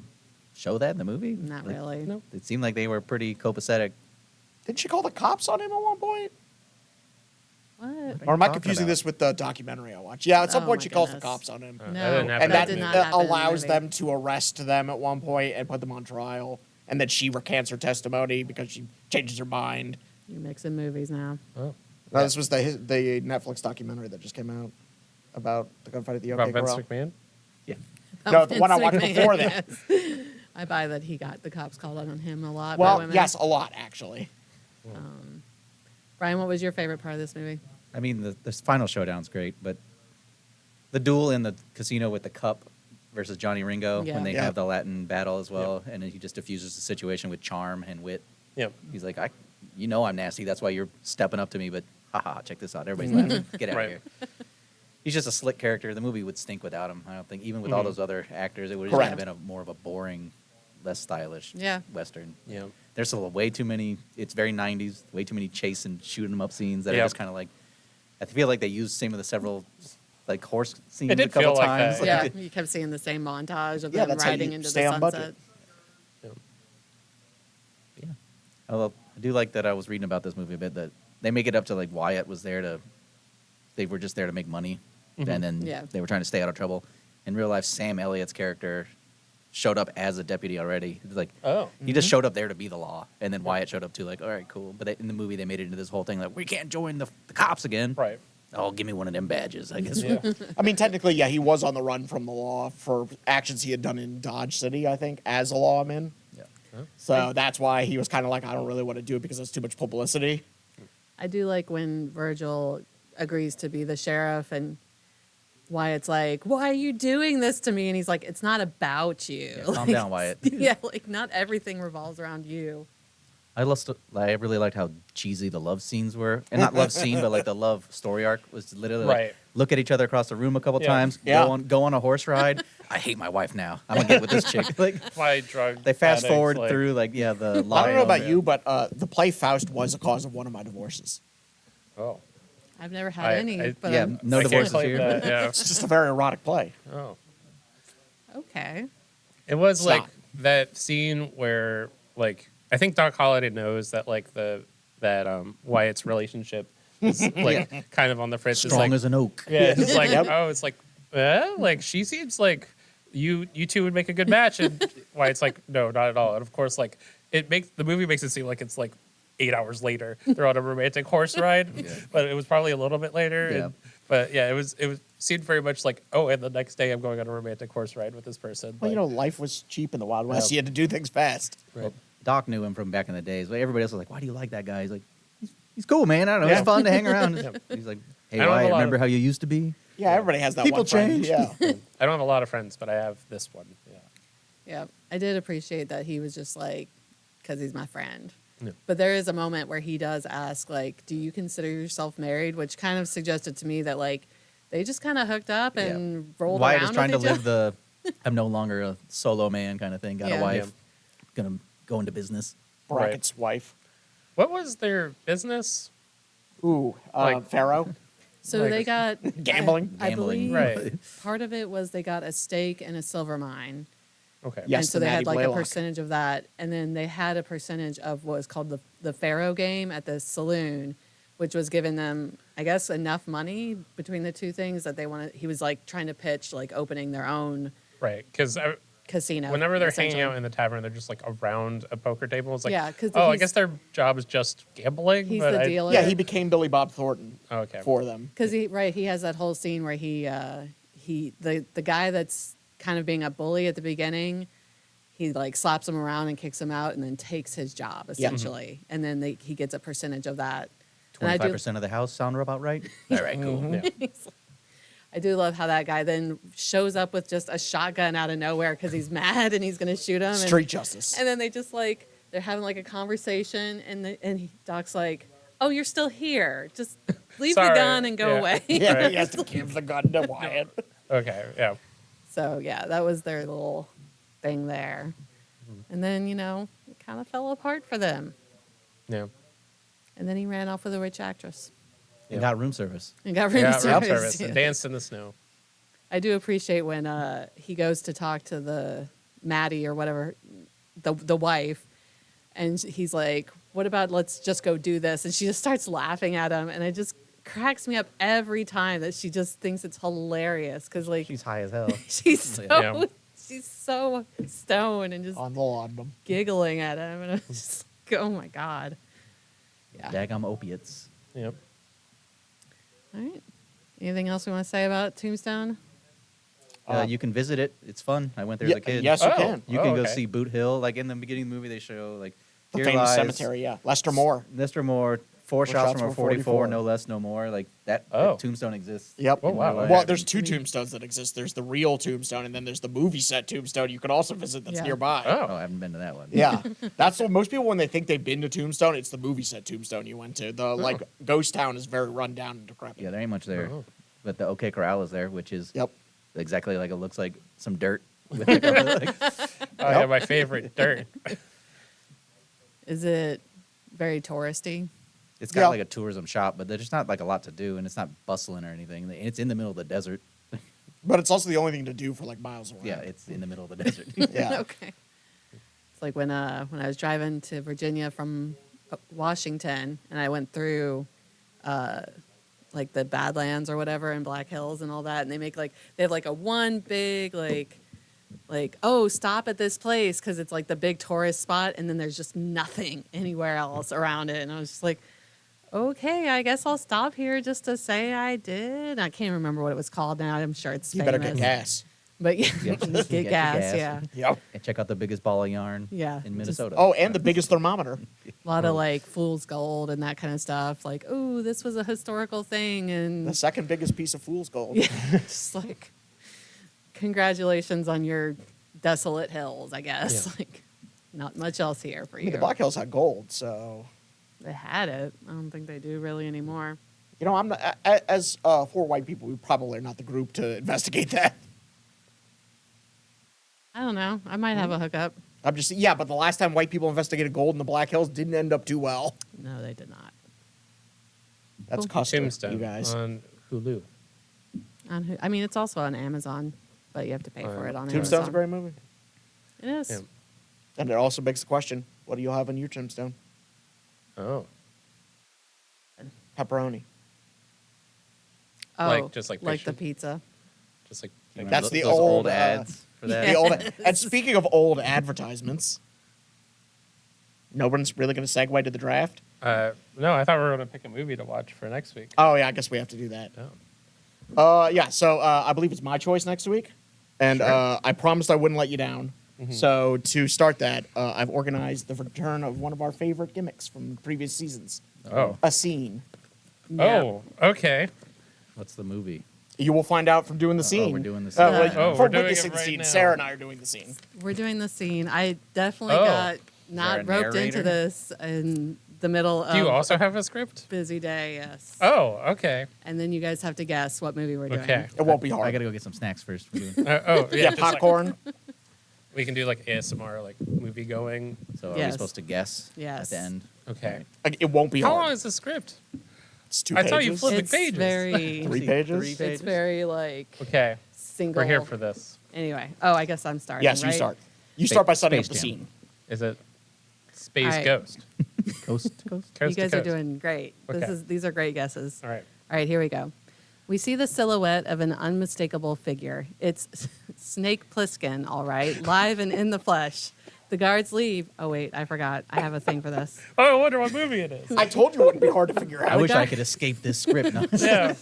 show that in the movie? Not Like, really. no. It seemed like they were pretty copacetic. didn't she call the cops on him at one point? What? What are Or am you I talking confusing about? this with the documentary I watched? Yeah, at some Oh, point my she calls the goodness. cops on him. that No, didn't happen. And that that did not happen in the allows movie. them to arrest them at one point and put them on trial. And then she recants her testimony because she changes her mind. You're mixing movies now. oh, No, this was the Netflix documentary that just came out about the gunfight at the about OK Vince Corral. McMahon. Yeah. No, the one I watched Vince before McMahon, that. yes. I buy that he got the cops called on him a lot. by Well, women. yes, a lot, actually. Brian, what was your favorite part of this movie? I mean, the final showdown's great, but the duel in the casino with the cup versus Johnny Ringo Yeah. when they Yeah. have the Latin battle as well, and then he just diffuses the situation with charm and wit. Yep. He's like, I'm nasty. That's why you're stepping up to me. But haha, check this out. Everybody's laughing. Get out Right. of here. He's just a slick character. The movie would stink without him. I don't think even with all those other actors, it would have Correct. been more of a boring, less stylish Yeah. western. Yeah. There's way too many. It's very 90s. Way too many chase and shooting them up scenes that are Yep. just kind of like. I feel like they used some of the several like horse scenes It did a couple feel like times. that. Yeah, you kept seeing the same montage of Yeah, them that's how riding you into stay the on sunset. budget. Yep. Yeah. Although I do like that I was reading about this movie a bit that they make it up to like Wyatt was there to, they were just there to make money, and then Yeah. they were trying to stay out of trouble. In real life, Sam Elliott's character showed up as a deputy already. It was like Oh. he just showed up there to be the law, and then Wyatt showed up too. Like, all right, cool. But in the movie, they made it into this whole thing like we can't join the cops again. Right. Oh, give me one of them badges, I guess. Yeah. I mean, technically, yeah, he was on the run from the law for actions he had done in Dodge City, I think, as a lawman. Yeah. So that's why he was kind of like, I don't really want to do it because it's too much publicity. I do like when Virgil agrees to be the sheriff and Wyatt's like, why are you doing this to me? And he's like, it's not about you. Yeah, calm down, Wyatt. Yeah, like not everything revolves around you. I really liked how cheesy the love scenes were, and not love scene, but like the love story arc was literally like, Right. look at each other across the room a couple Yeah. times, Yeah. go on a horse ride. I hate my wife now. I'm gonna get with this chick. Like My drug. they fast addicts, forward like- through like the. I don't know Lionel about bit. you, but the play Faust was a cause of one of my divorces. Oh. I've never had any, but yeah, I'm- no I can't divorces claim here. that, yeah. It's just a very erotic play. Oh. okay. It was It's like not. that scene where like I think Doc Holliday knows that like that Wyatt's relationship is like kind of on the fritz. It's Strong like, as an oak. yeah, it's like Yep. oh, it's like like she seems like you two would make a good match, and Wyatt's like no, not at all. And of course, like the movie makes it seem like it's like 8 hours later they're on a romantic horse ride, but it was probably a little bit later. Yeah. But yeah, it was seemed very much like oh, and the next day I'm going on a romantic horse ride with this person. Well, Like, you know, life was cheap in the Wild West. Yeah. You had to do things fast. right. Doc knew him from back in the days, but everybody else was like, "Why do you like that guy?" He's like, "He's cool, man. I don't know. Yeah. It's fun to hang around." He's like, "Hey, I don't have a Wyatt, lot remember of- how you used to be?" Yeah, everybody has that People one friend. change. Yeah. I don't have a lot of friends, but I have this one. Yeah. Yeah, I did appreciate that he was just like, because he's my friend. Yeah. But there is a moment where he does ask, like, do you consider yourself married? Which kind of suggested to me that, like, they just kind of hooked up and rolled Wyatt around is trying to with each live the "I'm no longer a solo man" kind of thing. Got Yeah. a wife, gonna go into business. Brackett's wife. What was their business? Ooh, Like- Pharaoh. So Like- they got Gambling? I Gambling. believe Right. part of it was they got a stake in a silver mine. Okay. Yeah. And Yes, so the they had Matty like a Blaylock. percentage of that. And then they had a percentage of what was called the Pharaoh game at the saloon, which was giving them, I guess, enough money between the two things that they wanted. He was like trying to pitch like opening their own Right. Because casino. whenever they're hanging essentially. out in the tavern, they're just like around a poker table. It's like, Yeah, 'cause oh, I he's- guess their job is just gambling. He's but the I- dealer. Yeah, he became Billy Bob Thornton Okay. for them. Because he has that whole scene where the guy that's kind of being a bully at the beginning, he like slaps him around and kicks him out and then takes his job essentially, and then he gets a percentage of that. And I do- 25% of the house sound about right? All right, cool. Yeah. I do love how that guy then shows up with just a shotgun out of nowhere because he's mad and he's going to shoot him. Street justice. And then they just like they're having like a conversation, and Doc's like, "Oh, you're still here. Just leave the Sorry. gun and go Yeah. away." Yeah, Right. he has to give the gun to Wyatt. Okay. Yeah. So yeah, that was their little thing there. And then it kind of fell apart for them. Yeah. And then he ran off with a rich actress And got room service. and got room Yeah. service. Room service. Yeah. And danced in the snow. I do appreciate when he goes to talk to the Maddie or whatever, the wife, and he's like, "What about let's just go do this?" And she just starts laughing at him, and it just cracks me up every time that she just thinks it's hilarious because like She's high as hell. she's so Yeah. she's so stoned and just On the laudum. giggling at him, and I'm just like, "Oh my god!" Yeah. Daggum opiates. Yep. All right. Anything else we want to say about Tombstone? You can visit it. It's fun. I went there as a kid. Yes, you Oh. can. You can go okay. see Boot Hill. Like in the beginning of the movie, they show like The here famous lies cemetery, yeah. Lester Moore. Mr. Moore, four shots from a 44, 44. no less, no more. Like that. Oh. Tombstone exists. Yep. Oh, wow. Okay. Well, there's two tombstones that exist. There's the real tombstone, and then there's the movie set tombstone you can also visit that's Yeah. nearby. Oh, Oh. I haven't been to that one. Yeah. That's what most people, when they think they've been to Tombstone, it's the movie set Tombstone you went to. The, like, ghost town is very run down and decrepit. Yeah, there ain't much there. Oh. But the OK Corral is there, which is Yep. exactly like it looks like some dirt. With like a, Oh, yeah. My favorite dirt. Is it very touristy? it's got Yeah. like a tourism shop, but there's just not like a lot to do, and it's not bustling or anything. And it's in the middle of the desert. But it's also the only thing to do for, like, miles around. Yeah, it's in the middle of the desert. Yeah. Okay. It's like when I was driving to Virginia from Washington, and I went through like the Badlands or whatever, and Black Hills and all that, and they have like a one big like oh, stop at this place because it's like the big tourist spot, and then there's just nothing anywhere else around it, and I was just like, okay, I guess I'll stop here just to say I did. I can't remember what it was called now. I'm sure it's You famous. better get gas. But yeah, Yeah. just Get get your gas. gas. Yeah, Yep. And check out the biggest ball of yarn Yeah, in just- Minnesota. Oh, and the biggest thermometer. a lot of like fool's gold and that kind of stuff. Like, oh, this was a historical thing, The and second biggest piece of fool's gold. yeah, just like congratulations on your desolate hills. I guess Yeah. like not much else here for I you. mean, the Black Hills had gold, so They had it. I don't think they do really anymore. you know, I'm not, as four white people, we probably are not the group to investigate that. I don't know. I might have a hookup. I'm just yeah, but the last time white people investigated gold in the Black Hills didn't end up too well. No, they did not. That's Cool. custom, Tombstone you guys. on Hulu. On who? I mean, it's also on Amazon, but you have to pay for it on Tombstone's Amazon. a great movie, It is. Yeah. and it also begs the question: what do you have on your tombstone? Oh, Pepperoni. Oh, Like- just like the picture? pizza. just like Remember That's the those old, ads for that. The old, and speaking of old advertisements, no one's really going to segue to the draft. no, I thought we were gonna pick a movie to watch for next week. Oh yeah, I guess we have to do that. Oh. Yeah, so I believe it's my choice next week, and I promised I wouldn't let you down. So to start that, I've organized the return of one of our favorite gimmicks from previous seasons, Oh. a scene. Oh. Okay. What's the movie? You will find out from doing the scene. we're doing the Uh, scene. like, Oh, for we're doing witnessing it the right scene. now. Sarah and I are doing the scene. We're doing the scene. I definitely Oh. got there not a roped into narrator? this in the middle Do you of also a have a script? busy day. Yes. Oh, okay. And then you guys have to guess what movie we're doing. Okay. It won't be hard. I gotta go get some snacks first. We're doing- Oh, yeah. yeah, just like- popcorn. we can do like ASMR, like movie going. So are Yes. we supposed to guess Yes. at the end? Okay. Like, it won't be How hard. long is the script? It's 2 I pages. saw you flip it. It's pages. very. Three pages? Three It's pages? very like Okay. single. We're here for this. Anyway. Oh, I guess I'm starting. Yes, you right? start. You start by setting up Space the Jam. scene. Is it Space All right. Ghost? Coast to coast? Coast You to guys are coast. doing great. Okay. These are great guesses. All right. All right, here we go. We see the silhouette of an unmistakable figure. It's Snake Plissken, all right, live and in the flesh. The guards leave. Oh, wait, I forgot. I have a thing for this. Oh, I wonder what movie it is. I told you it wouldn't be hard to figure I out. wish guy- I could escape this script. No. Yeah.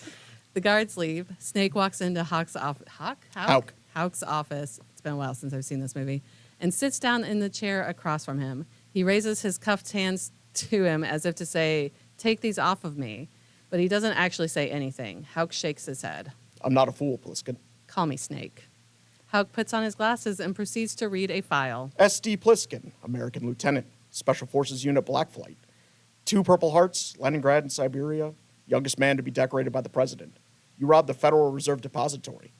The guards leave. Snake walks into Hawk's office. Hawk. Hawk's office. It's been a while since I've seen this movie. And sits down in the chair across from him. He raises his cuffed hands to him as if to say, "Take these off of me." But he doesn't actually say anything. Hawk shakes his head. I'm not a fool, Pliskin. Call me Snake. Hawk puts on his glasses and proceeds to read a file. S.D. Pliskin, American Lieutenant, Special Forces Unit Black Flight. 2 Purple Hearts, Leningrad and Siberia. Youngest man to be decorated by the President. You robbed the Federal Reserve Depository.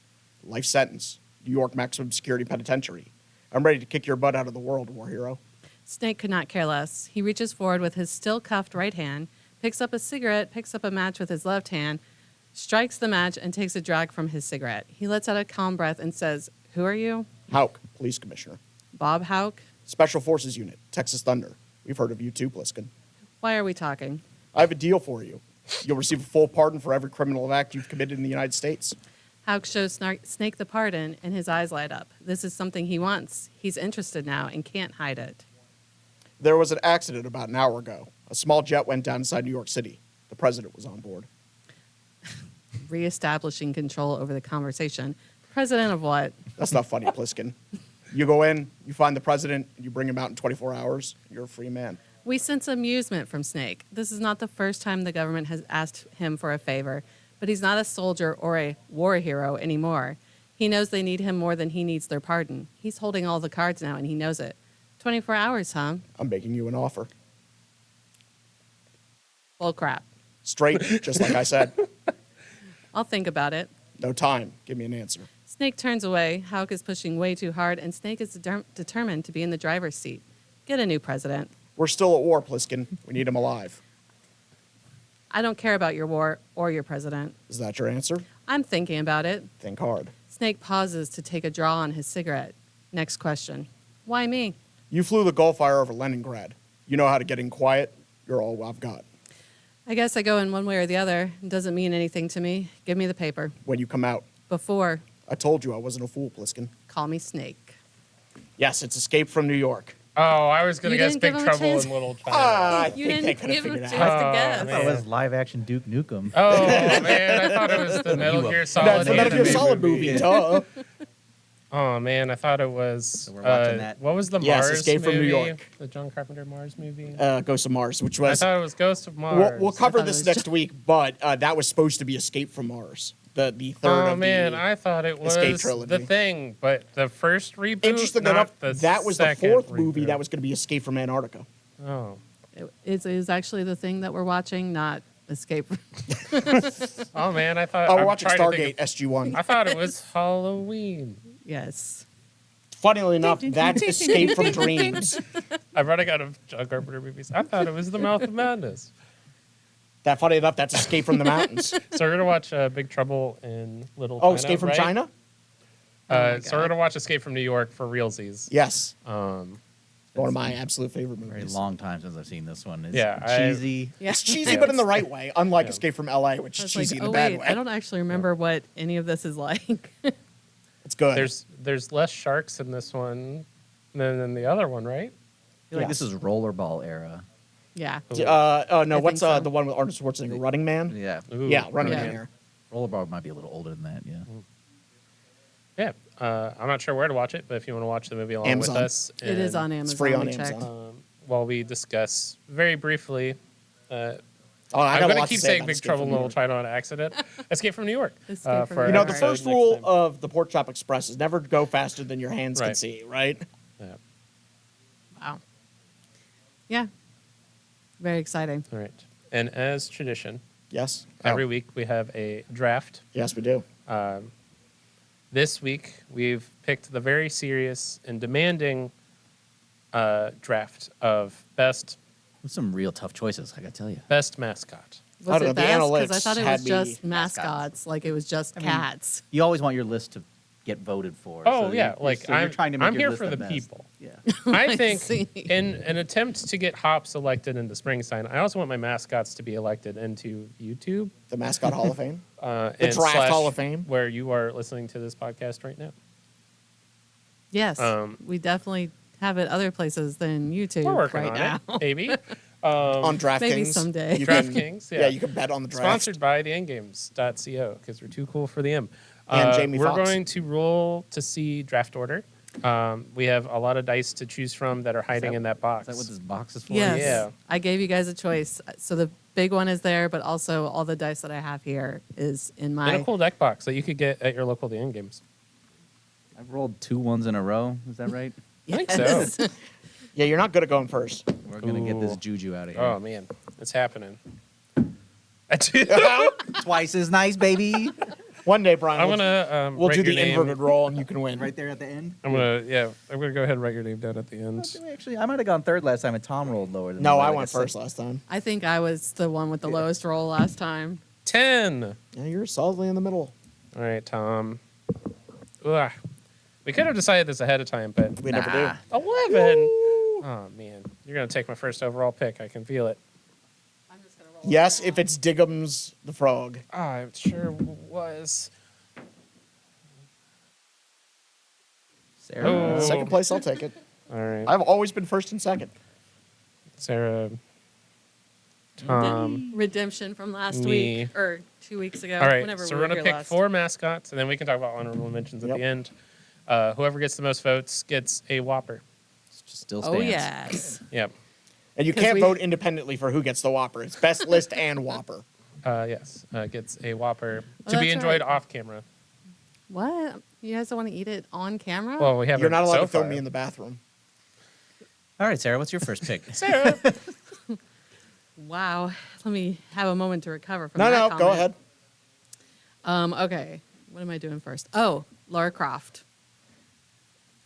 Life sentence. New York Maximum Security Penitentiary. I'm ready to kick your butt out of the world, war hero. Snake could not care less. He reaches forward with his still cuffed right hand, picks up a cigarette, picks up a match with his left hand, strikes the match, and takes a drag from his cigarette. He lets out a calm breath and says, "Who are you?" Hauk, Police Commissioner. Bob Hawk. Special Forces Unit, Texas Thunder. We've heard of you too, Pliskin. Why are we talking? I have a deal for you. You'll receive a full pardon for every criminal act you've committed in the United States. Hawk shows Snake the pardon, and his eyes light up. This is something he wants. He's interested now and can't hide it. There was an accident about an hour ago. A small jet went down inside New York City. The president was on board. Reestablishing control over the conversation. President of what? That's not funny, Pliskin. You go in, you find the president, and you bring him out in 24 hours. You're a free man. We sense amusement from Snake. This is not the first time the government has asked him for a favor, but he's not a soldier or a war hero anymore. He knows they need him more than he needs their pardon. He's holding all the cards now, and he knows it. 24 hours, huh? I'm making you an offer. Bull crap. Straight, just like I said. I'll think about it. No time. Give me an answer. Snake turns away. Hawk is pushing way too hard, and Snake is determined to be in the driver's seat. Get a new president. We're still at war, Pliskin. We need him alive. I don't care about your war or your president. Is that your answer? I'm thinking about it. Think hard. Snake pauses to take a draw on his cigarette. Next question. Why me? You flew the Gulfire over Leningrad. You know how to get in quiet. You're all I've got. I guess I go in one way or the other. It doesn't mean anything to me. Give me the paper. When you come out, Before, I told you I wasn't a fool, Pliskin. call me Snake. Yes, it's Escape from New York. Oh, I was gonna You guess didn't Big give him a Trouble chance. in Little China. I You think they didn't could have give him a figured chance it out. to guess. I thought it was live action Duke Nukem. Oh man, I thought it was the Metal Gear Solid. That's the Metal Gear anime Solid movie, duh. Oh man, I thought it was. So we're watching that. What was the Yes, Mars Escape from New movie? York. The John Carpenter Mars movie. Ghost of Mars, which I was thought it was Ghost of Mars. we'll cover thought it this was next week, but that was supposed to be Escape from Mars, the third Oh of man, the I thought it was Escape trilogy. the Thing, but the first reboot. Interesting not enough, the that was the second fourth movie reboot. that was going to be Escape from Antarctica. Oh, It is actually the thing that we're watching, not Escape. oh man, I thought. Oh, we're I'm watching trying to Stargate think SG-1. I thought it was Halloween. Yes. Funnily enough, that's Escape from Dreams. I'm running out of John Carpenter movies. I thought it was The Mouth of Madness. That funny enough, that's Escape from the Mountains. So we're gonna watch Big Trouble in Little Oh, China. Escape from right? China? my So we're God. gonna watch Escape from New York for realsies. Yes. One of my absolute favorite Very movies. long time since I've seen this one. It's Yeah, I- cheesy. Yeah. It's cheesy, but in the right way. Unlike Escape from LA, which I is was cheesy like, in oh the bad wait, way. I don't actually remember what any of this is like. It's good. There's less sharks in this one than in the other one, right? I feel like this Yes. is rollerball era. Yeah. Oh no, I what's think so. the one with Arnold Schwarzenegger? Running Man. Yeah. Ooh, Yeah, Running Yeah. Man. Here. Rollerball might be a little older than that. Yeah. Yeah. I'm not sure where to watch it, but if you want to watch the movie along Amazon. with us, It is and, on Amazon. free on we checked. Amazon. While we discuss very briefly. Oh, I I'm got a going lot to keep say saying about Big Escape Trouble from in New Little York. China on accident. Escape from New York. Escape from for New our You know, York. the episode first next rule time. of the Pork Chop Express is never go faster than your hands can Right. see, right? Yeah. Wow. Yeah. Very exciting. All right. And as tradition, Yes. every Oh, week we have a draft. Yes, we do. This week we've picked the very serious and demanding draft of best With some real tough choices, I gotta tell you. mascot. I Was don't know, it the best? Because I analytics thought it had was me- just Mascots. mascots, like it was just cats. You always want your list to get voted for. Oh so yeah, you- like so you're trying to make I'm your here list for the best. people. Yeah. I think see. in an attempt to get hops elected into Springside, I also want my mascots to be elected into YouTube. The Mascot Hall of Fame. The Draft Hall of Fame. where you are listening to this podcast right now. Yes. We definitely have it other places than YouTube We're working right on now. it, maybe. On DraftKings. Maybe someday. You can- DraftKings, yeah. Yeah, you can bet on the draft. Sponsored by the endgames.co because we're too cool for the M. And Jamie we're Foxx. going to roll to see draft order. We have a lot of dice to choose from that are hiding in that box. Is that what this box is for? Yes. Yeah. I gave you guys a choice. So the big one is there, but also all the dice that I have here is in my. In a cool deck box that you could get at your local The End Games. I've rolled 2 1s in a row. Is that right? I think Yes. so. Yeah, you're not good at going first. We're gonna get this Ooh. juju out of here. Oh man, it's happening. Twice as nice, baby. One day, Brian, I'm we'll, gonna we'll write do your the name. inverted roll and you can win. Right there at the end. I'm gonna go ahead and write your name down at the end. Actually, I might have gone third last time, and Tom rolled lower than me No, by I like went a first six. last time. I think I was the one with the lowest roll last time. 10. Yeah, you're solidly in the middle. All right, Tom. Ugh. We could have decided this ahead of time, but We never Nah. do. 11. Oh man, you're gonna take my first overall pick. I can feel it. I'm just gonna roll. Yes, if it's Diggums the frog. Ah, it sure was. Sarah. Oh. Second place, I'll take it. All right, I've always been first and second. Sarah. Tom. Redemption from last me. week or 2 weeks ago. All right, Whenever so we we're were gonna here pick last. 4 mascots, and then we can talk about honorable mentions at Yep. the end. Whoever gets the most votes gets a Whopper. Still Oh stands. yes. Yep. And you 'Cause can't we- vote independently for who gets the Whopper. It's best list and Whopper. Yes. Gets a Whopper Oh, to be that's enjoyed right. off camera. What? You guys don't want to eat it on camera? Well, we haven't. You're not allowed so to film far. me in the bathroom. All right, Sarah, what's your first pick? Sarah. Wow. Let me have a moment to recover from No, that no, comment. go ahead. Okay. What am I doing first? Oh, Lara Croft,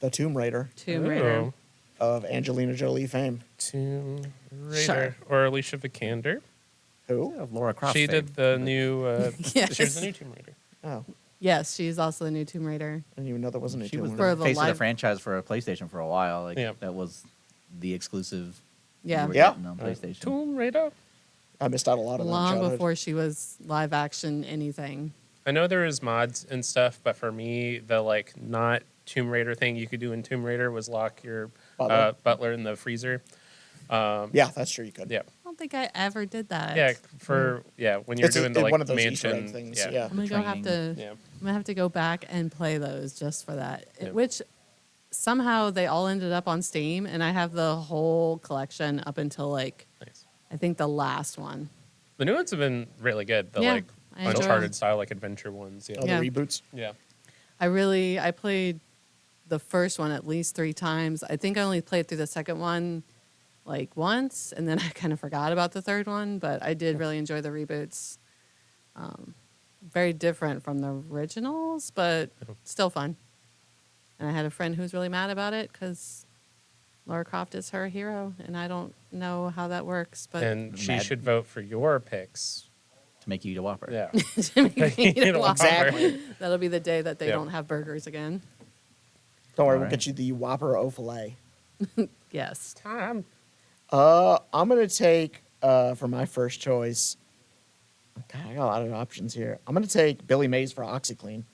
The Tomb Raider Tomb Raider. Oh, of Angelina Jolie fame. Tomb Raider. Sure. Or Alicia Vikander. Who? Of Laura Croft. She did the new. Yes. She was the new Tomb Raider. Oh, Yes, she's also the new Tomb Raider. I didn't even know there wasn't a She Tomb was Raider. For the the face of the live- franchise for a PlayStation for a while. Like Yeah. that was the exclusive. Yeah. you were Yeah. getting on PlayStation. Tomb Raider. I missed out a lot of that. Long childhood. before she was live action anything. I know there is mods and stuff, but for me, the like not Tomb Raider thing you could do in Tomb Raider was lock your Butler. butler in the freezer. Yeah, that's true. You could. Yeah. I don't think I ever did that. Yeah, when you're It's doing the like one of those Easter egg mansion things. Yeah. Yeah. I'm gonna Yeah. I'm gonna have to go back and play those just for that. Yeah. Which somehow they all ended up on Steam, and I have the whole collection up until like Nice. I think the last one. The new ones have been really good. The Yeah, like I enjoy Uncharted them. style like adventure ones. Yeah. All Yeah. the reboots. Yeah. I played the first one at least 3 times. I think I only played through the second one like once, and then I kind of forgot about the third one. But I did really enjoy the reboots. Very different from the originals, but still fun. And I had a friend who was really mad about it because Lara Croft is her hero, and I don't know how that works. But And she Mad- should vote for your picks. To make you eat a Whopper. Yeah. Exactly. That'll be the day that they Yeah. don't have burgers again. Don't worry, All we'll right. get you the Whopper O filet. Yes. Time. I'm gonna take for my first choice. God, I got a lot of options here. I'm gonna take Billy Mays for OxyClean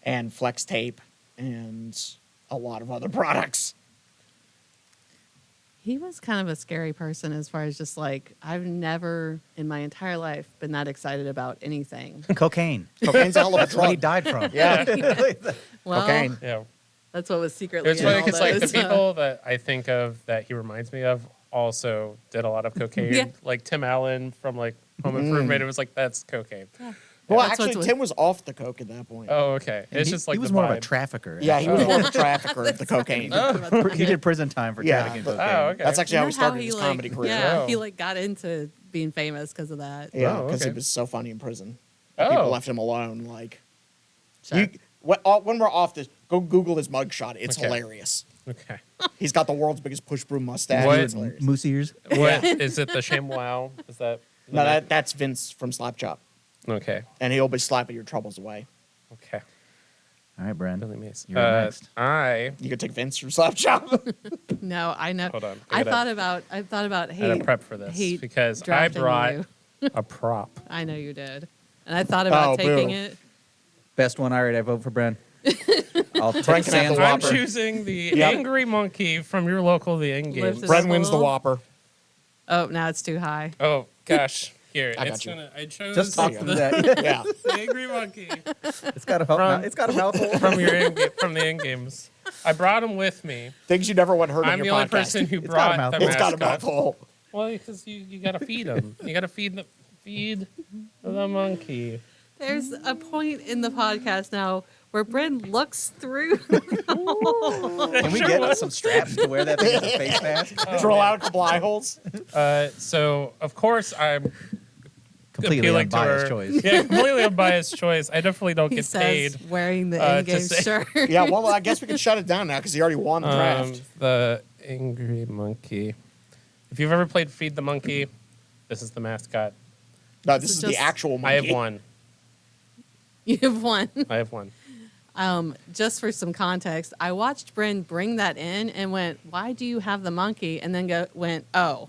and Flex Tape and a lot of other products. He was kind of a scary person as far as just like, I've never in my entire life been that excited about anything. Cocaine. Cocaine's a hell of a That's what he drug. died from. Yeah, Well, cocaine. Yeah. that's what was secretly It's in funny all because like the those. people that I think of that he reminds me of also did a lot of cocaine. Yeah. Like Tim Allen from like Home Improvement. It was like that's cocaine. Well, That's actually, what's Tim was off the coke at that point. Oh, okay. And It's he, just like he was the more of a vibe. trafficker. Yeah, he was more of a trafficker of the cocaine. He did prison time for Yeah, trafficking but- cocaine. Oh, okay. That's actually how he Isn't that started his like, comedy career. Yeah, Oh. he like got into being famous because of that. Yeah, Oh, because okay. he was so funny in prison. Oh. People left him alone. Like, Sure. when we're off this, go Google his mugshot. It's Okay. hilarious. Okay. He's got the world's biggest push broom mustache. What? It's hilarious. Moose ears. What is it? The ShamWow? Is that? No, that's Vince from Slap Chop, Okay. and he'll be slapping your troubles away. Okay. All right, Bren. Billy Mays. You're next. You could take Vince from Slap Chop. No, I know. Hold on. I gotta- thought about I had to prep for this hate because I drafting brought you. a prop. I know you did, and I thought about Oh, taking boo. it. Best one. All right, I vote for Bren. I'll take Bren can have Sans the I'm Whopper. choosing the Yep. Angry Monkey from your local The End Games. Lift it Bren up a wins the little. Whopper. Oh, now it's too high. Oh gosh, here I it's got you. gonna. I chose Just talk you through go. that. Yeah. the Angry Monkey It's got a From- it's got a mouthful. from the End Games. I brought him with me. Things you never want heard on I'm your the only podcast. person who It's got a brought the mouthful. It's got a mascot. mouthful. Well, because you gotta feed him. You gotta feed the monkey. There's a point in the podcast now where Bren looks through. Can we get some straps to wear that thing as a face mask? Drill out a couple eye holes. So of course I'm Completely appealing to unbiased her. choice. Yeah, completely unbiased choice. I definitely don't He get says paid. wearing the to in-game say- shirt. Yeah, well, I guess we can shut it down now because he already won the draft. The Angry Monkey. If you've ever played Feed the Monkey, this is the mascot. No, this is is the just- actual monkey. I have one. You have one. I have one. Just for some context, I watched Bren bring that in and went, "Why do you have the monkey?" And then went, "Oh,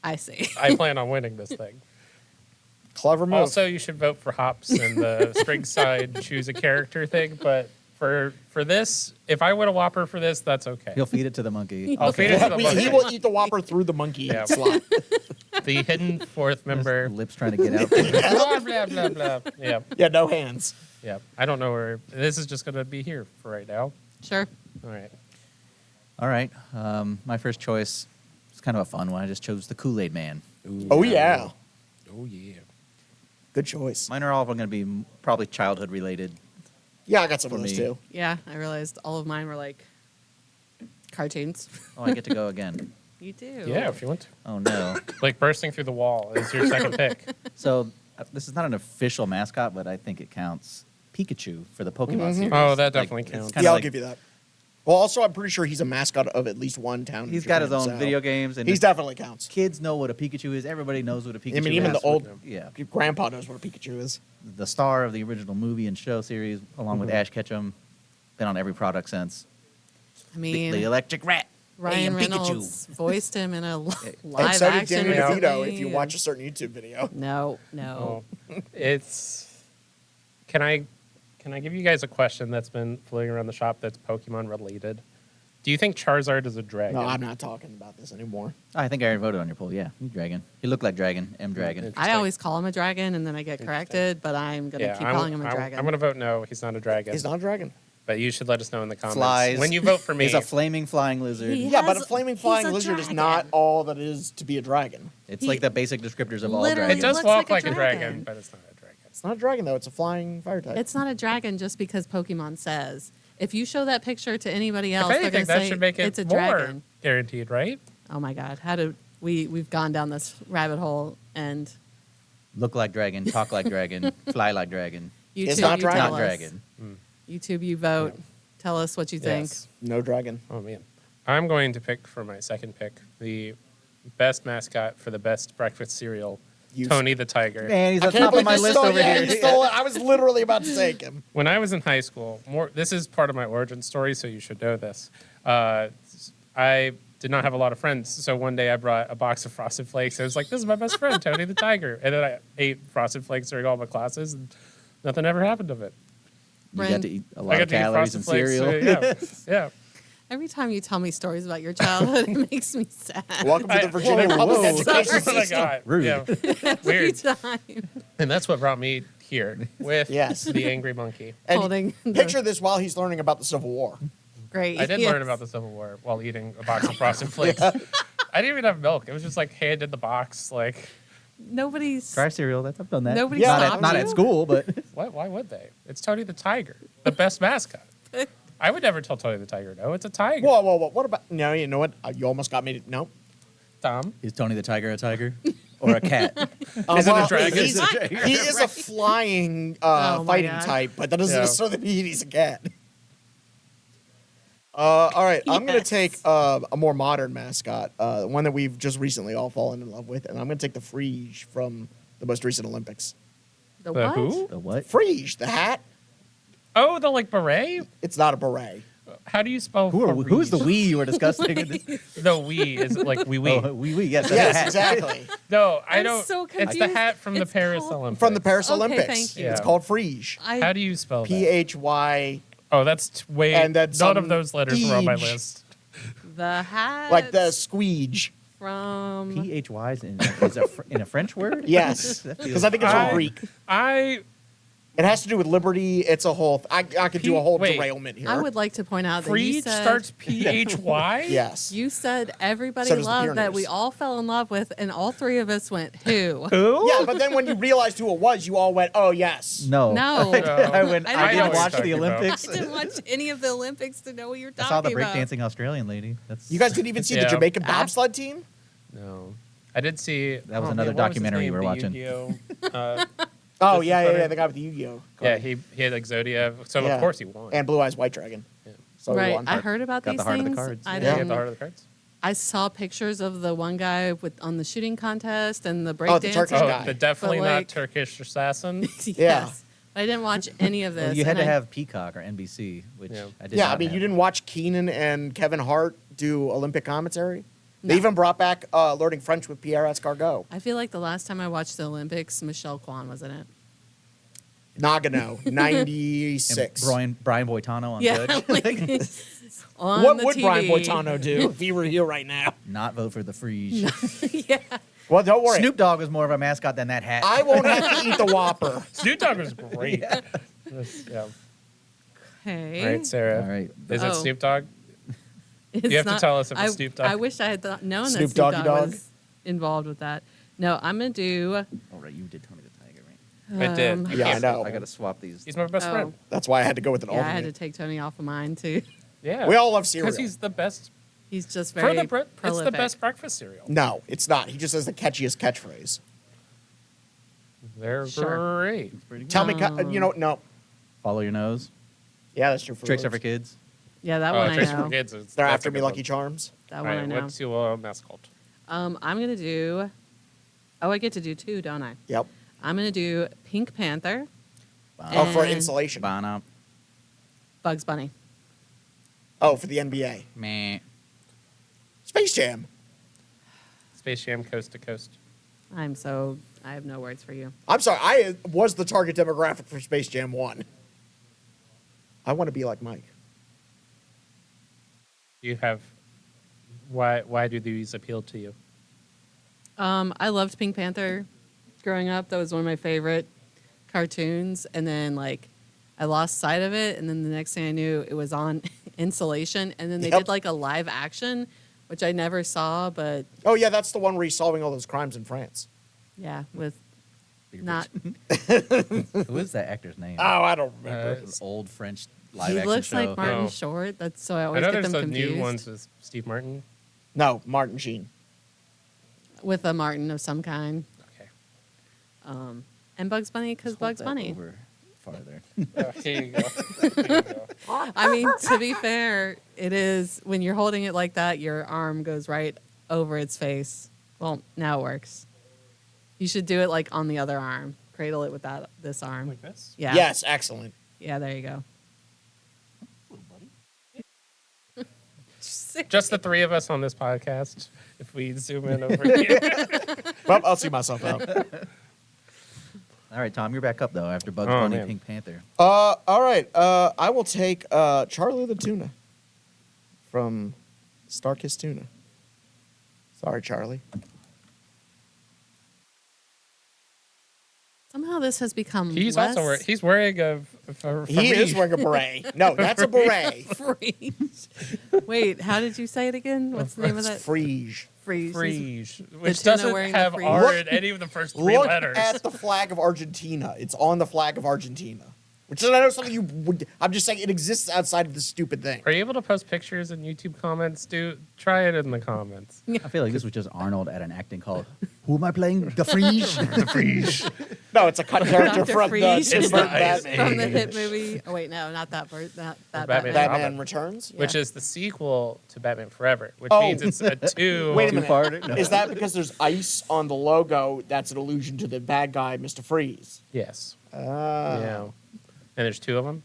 I see." I plan on winning this thing. Clever move. Also, you should vote for Hops and the string side choose a character thing. But for this, if I win a Whopper for this, that's okay. He'll feed it to the monkey. I'll feed it to the he monkey. will eat the Whopper through the monkey Yeah. slot. The hidden fourth member. Lips trying to get out. blah, blah, blah, blah. Yeah. Yeah, no hands. Yeah. I don't know where. This is just going to be here for right now. Sure. All right. All right. My first choice is kind of a fun one. I just chose the Kool-Aid Man. Oh, yeah. Oh, yeah. Good choice. Mine are all going to be probably childhood related. Yeah, I got some For of those me. too. Yeah, I realized all of mine were like cartoons. Oh, I get to go again. You do. Yeah, if you want to. Oh, no. Like bursting through the wall is your second pick. So this is not an official mascot, but I think it counts. Pikachu for the Pokemon series. Oh, that definitely it's counts. kinda Yeah, I'll like- give you that. Well, also, I'm pretty sure he's a mascot of at least one town. in He's got his Japan, own so video games, and He's definitely counts. kids know what a Pikachu is. Everybody knows what a Pikachu is. I mean, even the old Yeah. your grandpa knows what a Pikachu is. The star of the original movie and show series, along with Ash Ketchum, been on every product since. I mean, The electric rat. Ryan Hey, I'm Reynolds voiced him in a live And so did action Danny DeVito recently, if you and- watch a certain YouTube video. No. Oh, it's. Can I give you guys a question that's been floating around the shop that's Pokemon related? Do you think Charizard is a dragon? No, I'm not talking about this anymore. I think I already voted on your poll. Yeah, you dragon. You look like dragon. M dragon. Interesting. I always call him a dragon, and then I get corrected, but I'm going to keep calling him a dragon. I'm going to vote no. He's not a dragon. He's not a dragon. But you should let us know in the comments. Flies. When you vote for me. He's a flaming flying lizard. He Yeah, but a has- flaming he's flying a lizard is dragon. not all that is to be a dragon. It's He like the basic descriptors of all literally it dragons. does looks walk like like a a dragon, dragon. but it's not a dragon. It's not a dragon, though. It's a flying fire type. It's not a dragon just because Pokemon says. If you show that picture to anybody else, If they're anything, going to that say should make it it's a more dragon. guaranteed, right? Oh my God! How did we've gone down this rabbit hole and Look like dragon, talk like dragon, fly like dragon. YouTube, It's not you dragon. tell Not us. dragon. YouTube, you vote. Yeah. Tell us what you think. Yes. No dragon. Oh, man. I'm going to pick for my second pick the best mascot for the best breakfast cereal, You- Tony the Tiger. Man, he's I at the can't top of believe my you list stole- over yeah, here. you stole it. I was literally about to take him. When I was in high school, this is part of my origin story, so you should know this. I did not have a lot of friends, so one day I brought a box of Frosted Flakes. I was like, "This is my best friend, Tony the Tiger," and then I ate Frosted Flakes during all my classes, and nothing ever happened of it. You got to eat a I lot got of to eat calories Frosted and Flakes. cereal. Yeah. Every time you tell me stories about your childhood, it makes me sad. Welcome to the Virginia whoa, Public whoa. Education That's what I System. got. Rude. Yeah. Every Weird. time. And that's what brought me here with Yes. the Angry Monkey. And Holding the- picture this while he's learning about the Civil War. Great. I did yes. learn about the Civil War while eating a box of Frosted Flakes. I didn't even have milk. It was just like handed in the box. Like, Nobody's. Try cereal. I've done that. Nobody Yeah, not, stopped at, not you? at school, but what? Why would they? It's Tony the Tiger, the best mascot. I would never tell Tony the Tiger no. It's a tiger. Whoa, whoa, whoa. What about... No, you know what? You almost got me to... No. Tom. is Tony the Tiger a tiger or a cat? Is it a dragon? He is a Right. flying Oh my fighting God. type, but that doesn't Yeah. necessarily mean he's a cat. All right, I'm going to Yes. take a more modern mascot, one that we've just recently all fallen in love with, and I'm going to take the Phryges from the most recent Olympics. The The what? who? The what? Phryges, the hat. Oh, the like beret. It's not a beret. How do you spell? Who's the Phryges? we you were discussing? The we is it like wee wee. Oh, we. Yes, that's Yes, a hat. exactly. No, I I'm don't. so It's the confused. hat from the It's Paris called- Olympics. From the Paris Okay, Olympics. thank you. It's Yeah. called Phryges. How do you spell that? Phy. Oh, that's way. And then none some of those letters were on my eej. list. The hat. Like the squeege. from. PHY is in a French word? Yes. That Because I think it's I- from Greek. I It has to do with liberty. It's a whole... I could do a whole Wait. derailment here. I would like to point out that you Phryge said starts PHY. Yes. you said everybody So does the loved that Pyrenees. we all fell in love with, and all three of us went who? Who? Yeah, but then when you realized who it was, you all went, "Oh yes." No. No. I went. I I, know didn't what watch you're the talking about. Olympics. I didn't watch any of the Olympics to know what you're I talking saw the about. breakdancing Australian lady. That's You guys didn't even see the Yeah. Jamaican bobsled team? No, I did see. That was oh, another man, what was his documentary you name? were The watching. Yu-Gi-Oh! Oh This yeah, is yeah, better. yeah. The guy with the Yu-Gi-Oh. Yeah, card. he had like Zodiac, so Yeah. of course he won. And Blue Eyes White Dragon. Yeah. So he Right. won. I heard about Got these the heart of the things. cards. I He Yeah. had didn't. the heart of the cards. I saw pictures of the one guy with on the shooting contest and the Oh, the breakdancing. Turkish Oh, guy. the definitely But, not like- Turkish assassin. yes. Yeah. I didn't watch any of this. Well, you had and to I- have Peacock or NBC, which Yeah. I did Yeah, not I mean, have. you didn't watch Keenan and Kevin Hart do Olympic commentary? They No. even brought back learning French with Pierre Escargot. I feel like the last time I watched the Olympics, Michelle Kwan was in it. Nagano, And 96. Brian Boitano on Yeah. Judge. like, on What the would TV. Brian Boitano do if he were here right now? Not vote for the Phryge. yeah. Well, don't worry. Snoop Dogg was more of a mascot than that hat. I won't have to eat the Whopper. Snoop Dogg was great. Yeah. Okay. All right, Sarah. All right. Is it Oh. Snoop Dogg? It's You have to tell us if it's Snoop Dogg. I wish I had known that Snoop Snoop Doggy Dogg Dogg? was involved with that. No, I'm gonna do. Oh, right, you did Tony the Tiger, right? I did. You Yeah, I can't- know. I got to swap these. He's my best Oh. friend. That's why I had to go with an Yeah, I had to alternate. take Tony off of mine too. Yeah. We all love cereal. Because he's the best. He's just For very the it's the prolific. best breakfast cereal. No, it's not. He just has the catchiest catchphrase. They're Sure. great. It's pretty good. Tell me, you know, no. Follow your nose. Yeah, that's true. For Tricks are those. for kids. Yeah, that one I Trace know. for Kids. They're They're after me, Lucky Charms. That All one I right, know. what's your mascot? I'm gonna do. Oh, I get to do two, don't I? Yep. I'm gonna do Pink Panther, Oh, for And- insulation. Bono. Bugs Bunny. Oh, for the NBA. Meh. Space Jam. Space Jam Coast to Coast. I have no words for you. I'm sorry. I was the target demographic for Space Jam 1. I want to be like Mike. You have why do these appeal to you? I loved Pink Panther growing up. That was one of my favorite cartoons. And then like I lost sight of it, and then the next thing I knew, it was on Insulation, and then they Yep. did like a live action, which I never saw, but Oh yeah, that's the one where he's solving all those crimes in France. yeah, with Big not. Who is that actor's name? Oh, I don't remember. An old French live He action looks show. like Martin Oh. Short. That's so I I always know get there's them the confused. new ones with Steve Martin. No, Martin Sheen. With a Martin of some kind. Okay. And Bugs Bunny because Just hold Bugs that Bunny. over farther. Here you go. Here you go. I mean, to be fair, it is when you're holding it like that, your arm goes right over its face. Well, now it works. You should do it like on the other arm. Cradle it with this arm. Like this? Yeah. Yes, excellent. Yeah, there you go. Just the three of us on this podcast. If we zoom in over here. Well, I'll see myself out. All right, Tom, you're back up though after Bugs Oh, Bunny, man. Pink Panther. All right. I will take Charlie the Tuna from Starkist Tuna. Sorry, Charlie. Somehow this has become He's less also he's wearing a He is wearing a beret. No, that's a beret. Frige. Wait, how did you say it again? What's the name of that? Frige. Frige. Frige, which tuna doesn't wearing the have Frige. R Look- in any of the first three Look letters. at the flag of Argentina. It's on the flag of Argentina. Which is I know something you would. I'm just saying it exists outside of this stupid thing. Are you able to post pictures in YouTube comments? Try it in the comments. I feel like this was just Arnold at an acting call. Who am I playing? The Frige? The Frige. No, it's a cut character Dr. from the Freeze. Tim It's Burton the Ice Batman. From the hit movie. Oh wait, no, not that part. Not that Batman. Batman. Batman Returns. Which Yeah. is the sequel to Batman Forever, which Oh. means it's a two. Wait a minute. Two-parter? No. Is that because there's ice on the logo? That's an allusion to the bad guy, Mr. Freeze. Yes. Ah. Yeah. And there's two of them.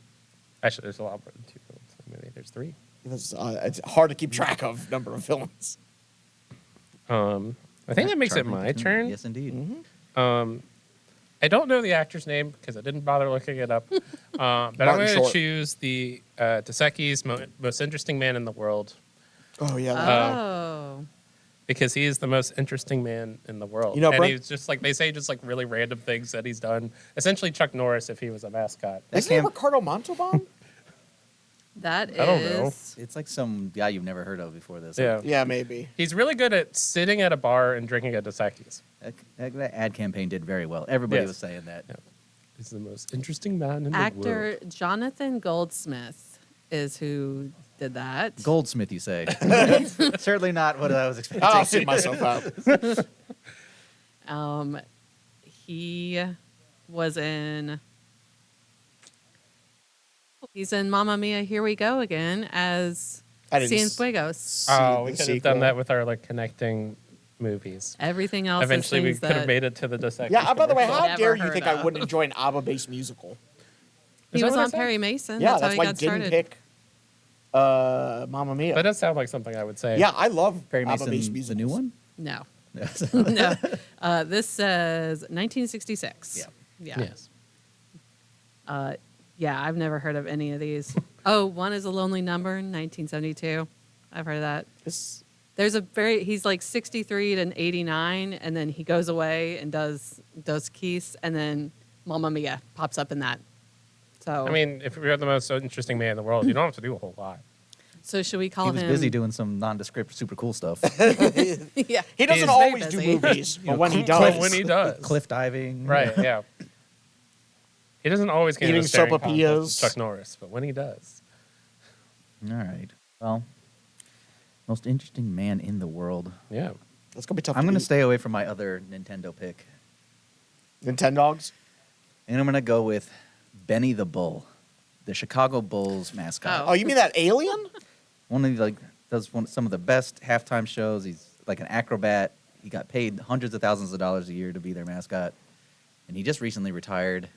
Actually, there's a lot more than two villains. Maybe there's three. It's hard to keep track of number of villains. I think that makes it Charlie my the Tuna. turn. Yes, indeed. I don't know the actor's name because I didn't bother looking it up. But I'm Martin going to Short. choose the Taseki's most interesting man in the world Oh yeah. Oh. because he is the most interesting man in the world. You know, and Brent- he's just like they say, just like really random things that he's done. Essentially, Chuck Norris if he was a mascot. Isn't it Ricardo Montalban? That is. I don't know. It's like some guy you've never heard of before this. Yeah. Yeah, maybe. He's really good at sitting at a bar and drinking a Dos Equis. That ad campaign did very well. Everybody Yes. was saying that. Yeah. He's the most interesting man in the Actor world. Jonathan Goldsmith is who did that. Goldsmith, you say? Certainly not what I was expecting. I'll see myself out. He was in. He's in Mamma Mia, Here We Go Again as I didn't Cienfuegos. Oh, we the could have done sequel. that with our like connecting movies. Everything else. Eventually, is we things could have that made it to the Dos Equis. Yeah. By the way, how Never dare you heard think I of. wouldn't enjoy an ABBA-based musical? He Is that was what I on said? Perry Mason. Yeah, that's how that's he why I got didn't started. pick Mamma Mia. That does sound like something I would say. Yeah, I love Perry ABBA-based Mason, musicals. the new one? No, Yes. no. This says 1966. Yeah. Yeah. Yes. Yeah, I've never heard of any of these. Oh, one is A Lonely Number, 1972. I've heard of that. This, There's he's like 63 to 89, and then he goes away and does Keys, and then Mamma Mia pops up in that. So I mean, if you're the most interesting man in the world, you don't have to do a whole lot. so should we call He was him? busy doing some nondescript, super cool stuff. Yeah, he doesn't He's always very do busy. movies, but when he But does, when he does. Cliff diving. Right, yeah. He doesn't always get Eating in a staring contest with sopapillas. Chuck Norris, but when he does. All right. Well, most interesting man in the world. Yeah. that's gonna be tough. I'm going to beat. stay away from my other Nintendo pick. Nintendogs. And I'm going to go with Benny the Bull, the Chicago Bulls mascot. Oh, you mean that alien? One of the, does some of the best halftime shows. He's like an acrobat. He got paid hundreds of thousands of dollars a year to be their mascot, and he just recently retired.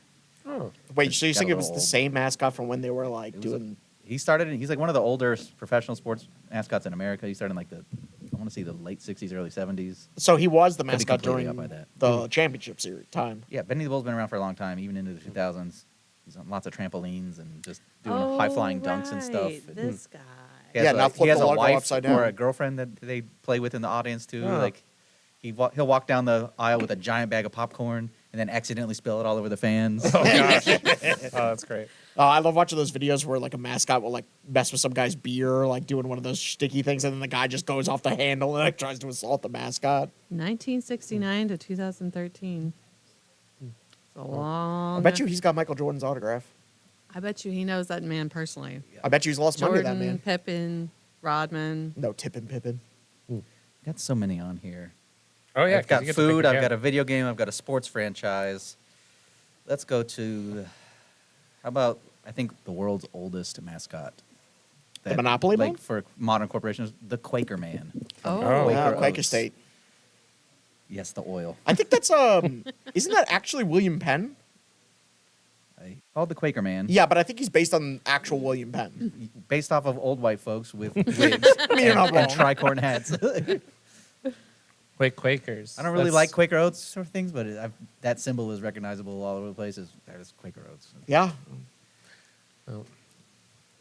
Oh. Wait, so you Got think a it was little the old. same mascot from when they were like It was doing? He started. He's like one of the older professional sports mascots in America. He started in like I want to say the late '60s, early '70s. So he was the Could be mascot completely during up by that. the championship series time. Yeah, Benny the Bull's been around for a long time, even into the 2000s. He's on lots of trampolines and just doing oh, high flying dunks and stuff. right, This guy. Yeah, now flip he has the a logo wife upside or down. a girlfriend that they play with in the audience too. Oh. Like he'll walk down the aisle with a giant bag of popcorn and then accidentally spill it all over the fans. Oh gosh. Oh, that's great. I love watching those videos where like a mascot will like mess with some guy's beer, like doing one of those sticky things, and then the guy just goes off the handle and like tries to assault the mascot. 1969 to 2013. It's a long. I bet you he's got Michael Jordan's autograph. I bet you he knows that man personally. I bet you he's lost money to that Jordan, man. Pippen, Rodman. No Tippin' Pippin. Got so many on here. Oh yeah, I've 'cause got you get to pick food. your I've got game. a video game. I've got a sports franchise. Let's go to. How about I think the world's oldest mascot. The Monopoly like Man? for modern corporations, the Quaker Man. Oh. Quaker Quaker Oats. State. Yes, the oil. I think that's isn't that actually William Penn? Called the Quaker Man. Yeah, but I think he's based on actual William Penn. Based off of old white folks with wigs you're not and wrong. tricorn hats. Wait, Quakers. I don't really That's- like Quaker Oats sort of things, but that symbol is recognizable all over the place. That is Quaker Oats. Yeah. Oh.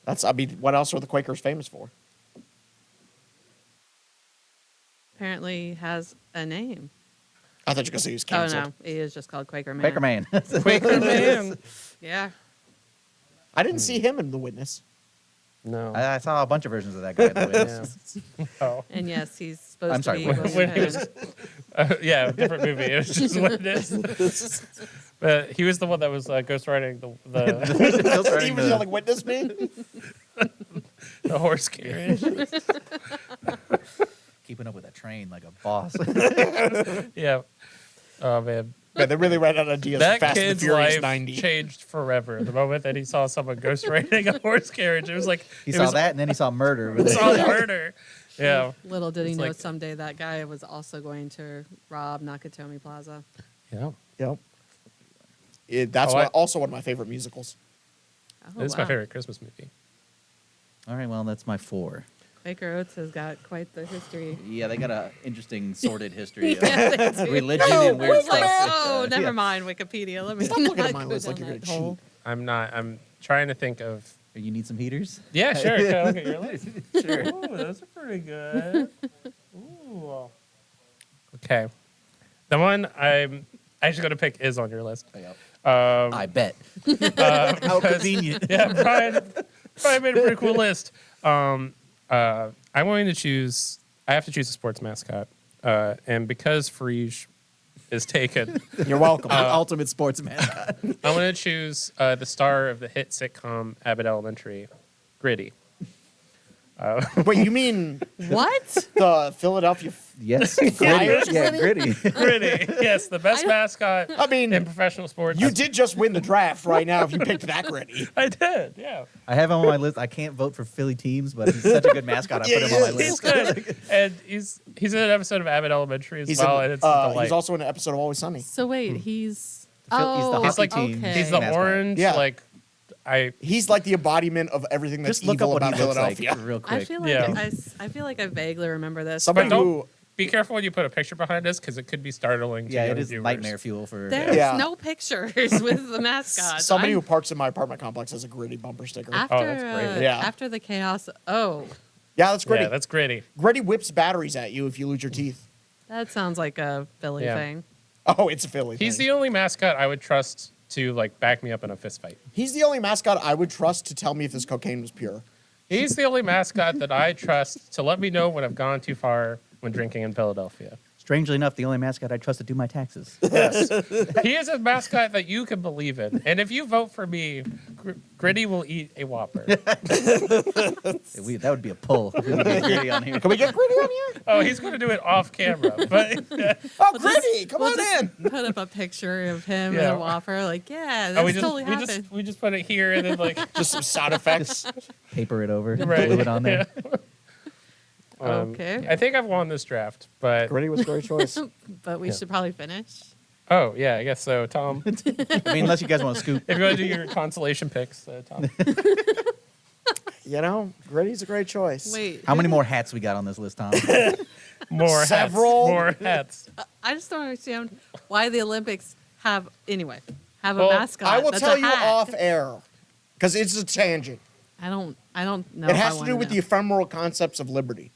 I mean, what else are the Quakers famous for? Apparently has a name. I thought you were going to say he was Oh canceled. no, he is just called Quaker Man. Quaker Man. Quaker Man. Yeah. I didn't see him in The Witness. No. I saw a bunch of versions of that guy in the Yeah. Witness. Oh. And yes, he's supposed I'm to sorry, be when William he was- Penn. Yeah, different movie. It was just what it is. But he was the one that was ghostwriting the He was yelling, "Witness me!" the horse carriage. Keeping up with a train like a boss. Yeah. Oh man. Man, they really ran out of ideas. That for Fast and the kid's Furious life 90. changed forever. The moment that he saw someone ghostwriting a horse carriage, it was like He it saw was that, and then he saw murder. It's all murder. Yeah. Little did he It's know like- someday that guy was also going to rob Nakatomi Plaza. Yeah. Yep. That's Oh, I- also one of my favorite musicals. Oh, This is my wow. favorite Christmas movie. All right, well, that's my 4. Quaker Oats has got quite the history. Yeah, they got a interesting sordid history Yeah, they of do. religion No, and weird we're It's like, stuff. oh, never Yeah. mind Wikipedia. Let me Stop looking at not my go list like down you're that gonna hole. I'm not. I'm trying to think of. You need some heaters? Yeah, sure. Can I look at your list? Sure. Ooh, those are pretty good. Ooh. Okay. The one I'm actually going to pick is on your list. I bet. How convenient. Yeah, Brian made a pretty cool list. I'm going to choose. I have to choose a sports mascot, and because Phryges is taken, You're welcome. Ultimate sports mascot. I'm going to choose the star of the hit sitcom Abbott Elementary, Gritty. Wait, you mean What? the Philadelphia? Yes. Flyers, Gritty. Yeah, gritty. Gritty, yes, the best mascot I mean, in professional sports. you did just win the draft right now if you picked that Gritty. I did, yeah. I have him on my list. I can't vote for Philly teams, but he's such a good mascot. I put him on my He's list. good, and he's in an episode of Abbott Elementary as He's, well, and it's a delight. he's also in an episode of Always Sunny. So wait, he's Phil- he's the oh, hockey like- team. okay. He's the mascot. orange, Yeah. like He's like the embodiment of everything that's Just look up evil what he about looks like Philadelphia. real quick. I feel like Yeah. I feel like I vaguely remember this. Somebody But don't- who, Be careful when you put a picture behind us because it could be startling to Yeah, it young is viewers. nightmare fuel for. There's Yeah. no pictures with the mascot. somebody I'm- who parks in my apartment complex has a Gritty bumper sticker. after that's great. Yeah. after the chaos. Oh, Yeah, that's Gritty. Yeah, that's Gritty. Gritty whips batteries at you if you lose your teeth. that sounds like a Philly Yeah. thing. Oh, it's a Philly He's thing. the only mascot I would trust to like back me up in a fist fight. He's the only mascot I would trust to tell me if this cocaine was pure. He's the only mascot that I trust to let me know when I've gone too far when drinking in Philadelphia. Strangely enough, the only mascot I trust to do my taxes. Yes. He is a mascot that you can believe in. And if you vote for me, Gritty will eat a Whopper. That would be a pull. If we could get Gritty on here. Can we get Gritty on here? Oh, he's going to do it off camera. But Oh, Gritty, come on in. Put up a picture of him Yeah. and a Whopper. Like, yeah, oh, that's we just totally happened. we just put it here and then like Just some sound effects. Paper it over. Right. Glue it on there. Yeah. Okay. I think I've won this draft, but Gritty was a great choice. But we Yeah. should probably finish. oh yeah, I guess so. Tom, if I mean, unless you guys want to scoop. you want to do your consolation picks, Tom. You know, Gritty's a great choice. Wait, How many more hats we got on this list, Tom? More Several. hats. More hats. I just don't understand why the Olympics have a Well, mascot. I will that's tell a you hat. off air because it's a tangent. I don't know. It if I has to wanna do with know. the ephemeral concepts of liberty.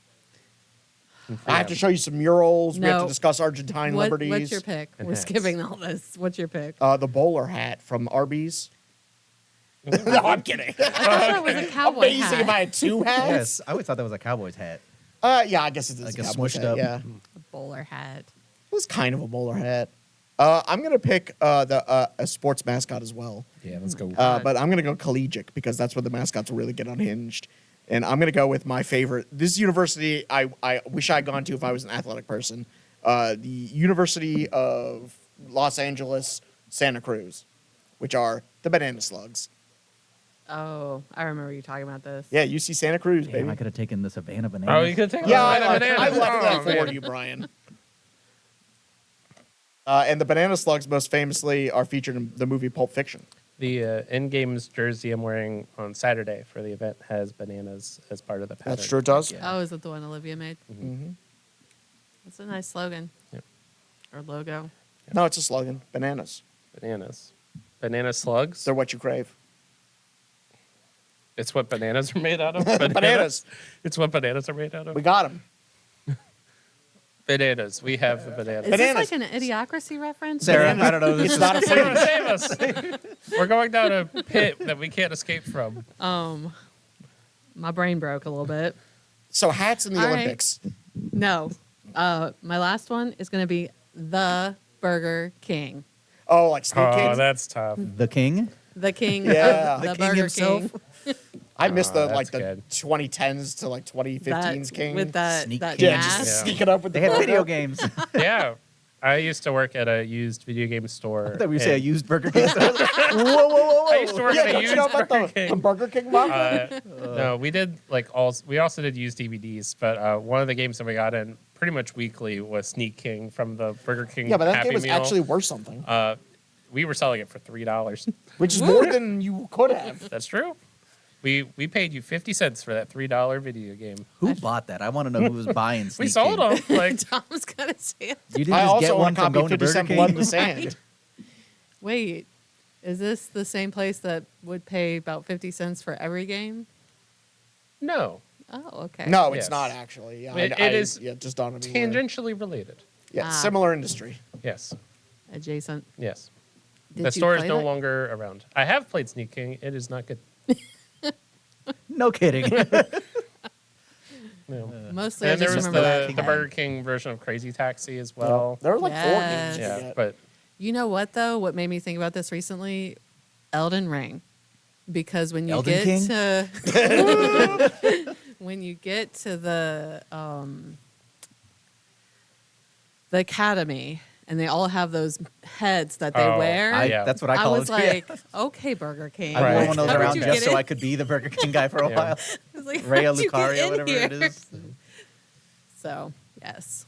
I have to show you some murals. We have No. to discuss Argentine What, liberties. what's your pick? And We're hats. skipping all this. What's your pick? The bowler hat from Arby's. No, I'm kidding. I thought it was a cowboy Amazing hat. if I had two hats. Yes, I always thought that was a Cowboys hat. Yeah, I guess it is Like a a cowboy's smushed hat, up- Yeah, A bowler hat. it was kind of a bowler hat. I'm gonna pick a sports mascot as well. Yeah, let's go. But I'm gonna go collegiate because that's where the mascots will really get unhinged. And I'm gonna go with my favorite. This university I wish I'd gone to if I was an athletic person. The University of Los Angeles, Santa Cruz, which are the Banana Slugs. Oh, I remember you talking about this. Yeah, UC Santa Cruz, Damn, baby. I could have taken the Savannah banana. Oh, you could take. Yeah, a I left banana. that Oh, for man. you, Brian. And the Banana Slugs most famously are featured in the movie Pulp Fiction. The in-games jersey I'm wearing on Saturday for the event has bananas as part of the pattern. That's true, it does. Yeah. Oh, is it the one Olivia made? Mm-hmm. That's a nice slogan. Yep. Or logo. No, it's a slogan. Bananas. Bananas. Banana slugs. They're what you crave. It's what bananas are made out of. Bananas. It's what bananas are made out of. We got them. Bananas. We have the bananas. Is Bananas. this like an idiocracy reference? Sarah, I don't know. It's not a Sarah, phrase. save us. We're going down a pit that we can't escape from. My brain broke a little bit. So hats in the All right. Olympics. No. My last one is going to be the Burger King. Oh, like Sneak Oh, Kids? that's tough. The king? The king Yeah. of the, The king Burger himself? King. I missed Oh, the like that's the good. 2010s to like 2015's King. With that, Sneak that King. yeah, mask. just Yeah. sneaking up with They the had burger. video games. Yeah. I used to work at a used video game store. I thought we say a and- used Burger King. Whoa, whoa, whoa, whoa. I used to work Yeah, at a don't you used know about Burger the King. Burger King manga? No, we did like all. We also did use DVDs, but one of the games that we got in pretty much weekly was Sneak King from the Burger King. Yeah, but that Happy game was Meal. actually worth something, We were selling it for $3. which is more than you could have. That's true. We paid you 50 cents for that $3 video game. Who bought that? I want to know who was buying We Sneak sold King. them. Like Tom's gonna say it. You didn't I just also get own a one from copy going of to 50 Burger Cent King? Blood in the Sand. Wait, is this the same place that would pay about 50 cents for every game? no, Oh, okay. No, it's Yes. not actually. Yeah, It is Yeah, just dawned on me. tangentially related. Yeah, Ah. similar industry. Yes, Adjacent. yes. Did The you store is play no that? longer around. I have played Sneak King. It is not good. No kidding. No. Mostly, I And there just was remember that the King. Burger King version of Crazy Taxi as well. There were like Yes. four games. to Yeah, get. but You know what though? What made me think about this recently? Elden Ring, because when you Elden get King? to when you get to the academy and they all have those heads that they Oh, wear. Yeah. That's what I I call was it. like, okay, Burger King. I wore Right. one of those How did around you just get so in? I could be the Burger King guy for a Yeah. while. I was like, Rhea how did you get Lucario, in whatever here? it is. So yes,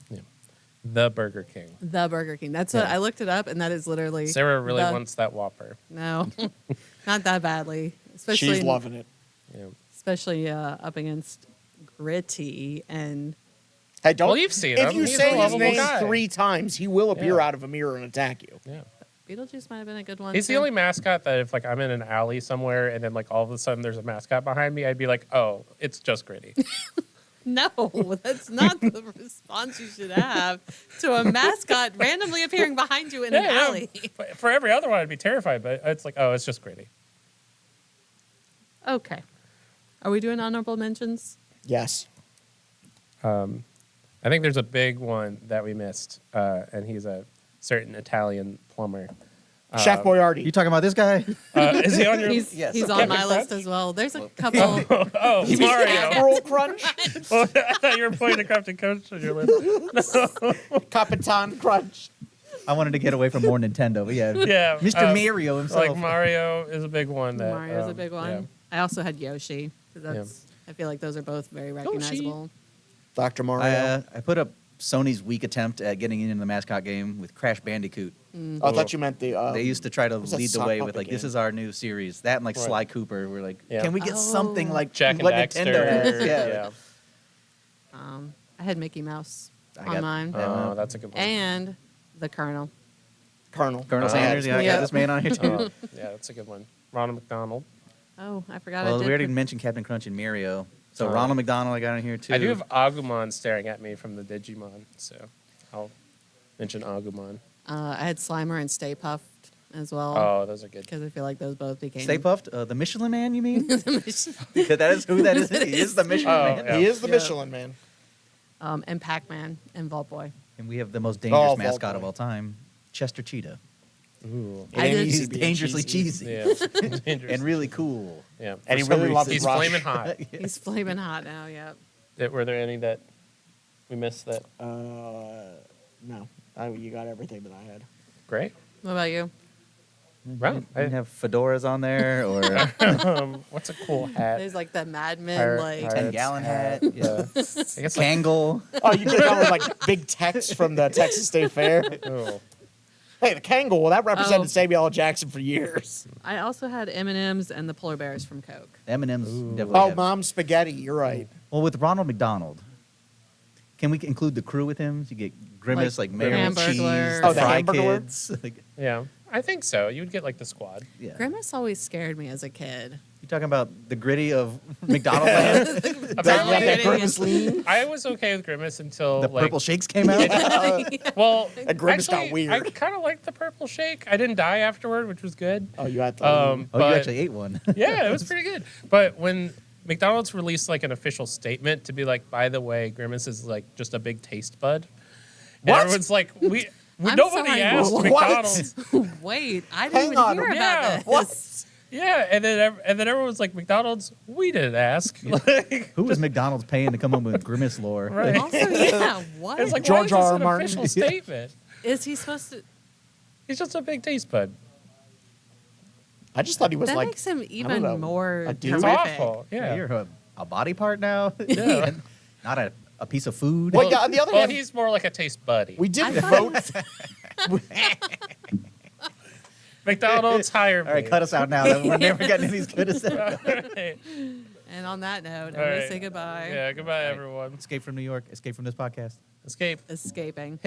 the Burger King. the Burger King. That's what Yeah. I looked it up, and that is literally Sarah really the- wants that Whopper. No, not that badly. Especially She's loving it. Yeah. especially up against Gritty and Hey, don't. Well, you've seen if him. you He's say a his lovable name guy. 3 times, he will appear Yeah. out of a mirror and attack you. Yeah. Beetlejuice might have been a good one. He's the too. only mascot that if like I'm in an alley somewhere and then like all of a sudden there's a mascot behind me, I'd be like, oh, it's just Gritty. No, that's not the response you should have to a mascot randomly appearing behind you in an Yeah, alley. But for every other one, I'd be terrified, but it's like, oh, it's just Gritty. Okay, are we doing honorable mentions? Yes. I think there's a big one that we missed, and he's a certain Italian plumber. Chef Boyardee. You talking about this guy? Is he on your? He's Yes. he's on Captain my list Crunch? as well. There's a couple. Oh, Mario. Admiral Crunch. Oh, I thought you were playing the Captain Coach on your list. Capitan Crunch. I wanted to get away from more Nintendo, but yeah. Yeah, Mr. Mario himself. Like Mario is a big one. That, Mario's a big one. yeah. I also had Yoshi. 'Cause That's I feel like those are both very recognizable. Dr. Mario. I put up Sony's weak attempt at getting into the mascot game with Crash Bandicoot. Oh, I thought you meant the. They used to try to what's that lead the sock way with puppet like, this game? is our new series. That and like Right. Sly Cooper. We're like, Yeah. can we get something Oh. like Jack and what Daxter. Nintendo has? Yeah. I had Mickey Mouse I on got- mine, Oh, that's a good one. and the Colonel. Colonel. Colonel Oh, Sanders, yeah, I yeah. got this man on here too. Oh, yeah, that's a good one. Ronald McDonald. Oh, I forgot. Well, I we did already put- mentioned Captain Crunch and Mario. So Oh. Ronald McDonald I got in here too. I do have Agumon staring at me from the Digimon, so I'll mention Agumon. I had Slimer and Stay Puffed as well. Oh, those are good. Because I feel like those both became. Stay Puffed, the Michelin Man, you mean? Puffed. Yeah, that is who that is. He is the Michelin Oh, Man. yeah. He is the Yeah. Michelin Man. And Pac-Man and Vault Boy. And we have the most dangerous Vault mascot Boy. of all time, Chester Cheetah. Ooh. It I ain't did- easy He's being dangerously cheesy, Yeah. Dangerous. and really cool. Yeah. And he For some really loves He's Rush. flaming hot. He's flaming hot now. Yep. Were there any that we missed that? No, you got everything that I had. Great. What about you? Wow. You can have fedoras on there, or What's a cool hat? There's like the Mad Men, Pirate- like pirate. 10-gallon hat. Yeah. I guess like, Kangle. Oh, you could have gone with like big text from the Texas State Fair. oh. Hey, the Kangol, well, that represented Oh. Samuel L. Jackson for years. I also had M&Ms and the polar bears from Coke. M&M's definitely. Oh, have- Mom's spaghetti. You're right. Well, with Ronald McDonald, can we include the crew with him? You get Grimace, like, Mayor with Hamburglar. Cheese, Oh, the Fry Hamburglar? Kids. Like, Yeah. I think so. You would get like the squad. yeah. Grimace always scared me as a kid. You talking about the gritty of McDonald Land? Apparently, that Grimace Grimace lean. I was okay with Grimace until The like purple shakes came out. well, And Grimace got actually, weird. I kind of liked the purple shake. I didn't die afterward, which was good. Oh, you had to. Oh, you but- actually ate one. Yeah, it was pretty good. But when McDonald's released like an official statement to be like, by the way, Grimace is like just a big taste bud, and What? everyone's like, we I'm nobody sorry, asked what? McDonald's. Wait, I didn't Hang even on, hear about yeah, this. what? Yeah, and then everyone's like, McDonald's, we didn't ask. Like, Who was McDonald's paying to come up with Grimace lore? Right. Also, yeah, what? it's like, George why is this R. R. an Martin. official statement? Is he supposed to? He's just a big taste bud. I just thought he was That like. makes him know, even more a dude. It's horrific. awful. Yeah. You're a body part now? Yeah. Not a piece of food? Well, yeah, on the other Well, hand, he's more like a taste buddy. we did I thought it vote. was- McDonald's hired me. All right, cut us out now. We're never getting any as good as that. Right. And on that note, All everybody right. say goodbye. Yeah, goodbye, everyone. Escape from New York. Escape from this podcast. Escape. Escaping.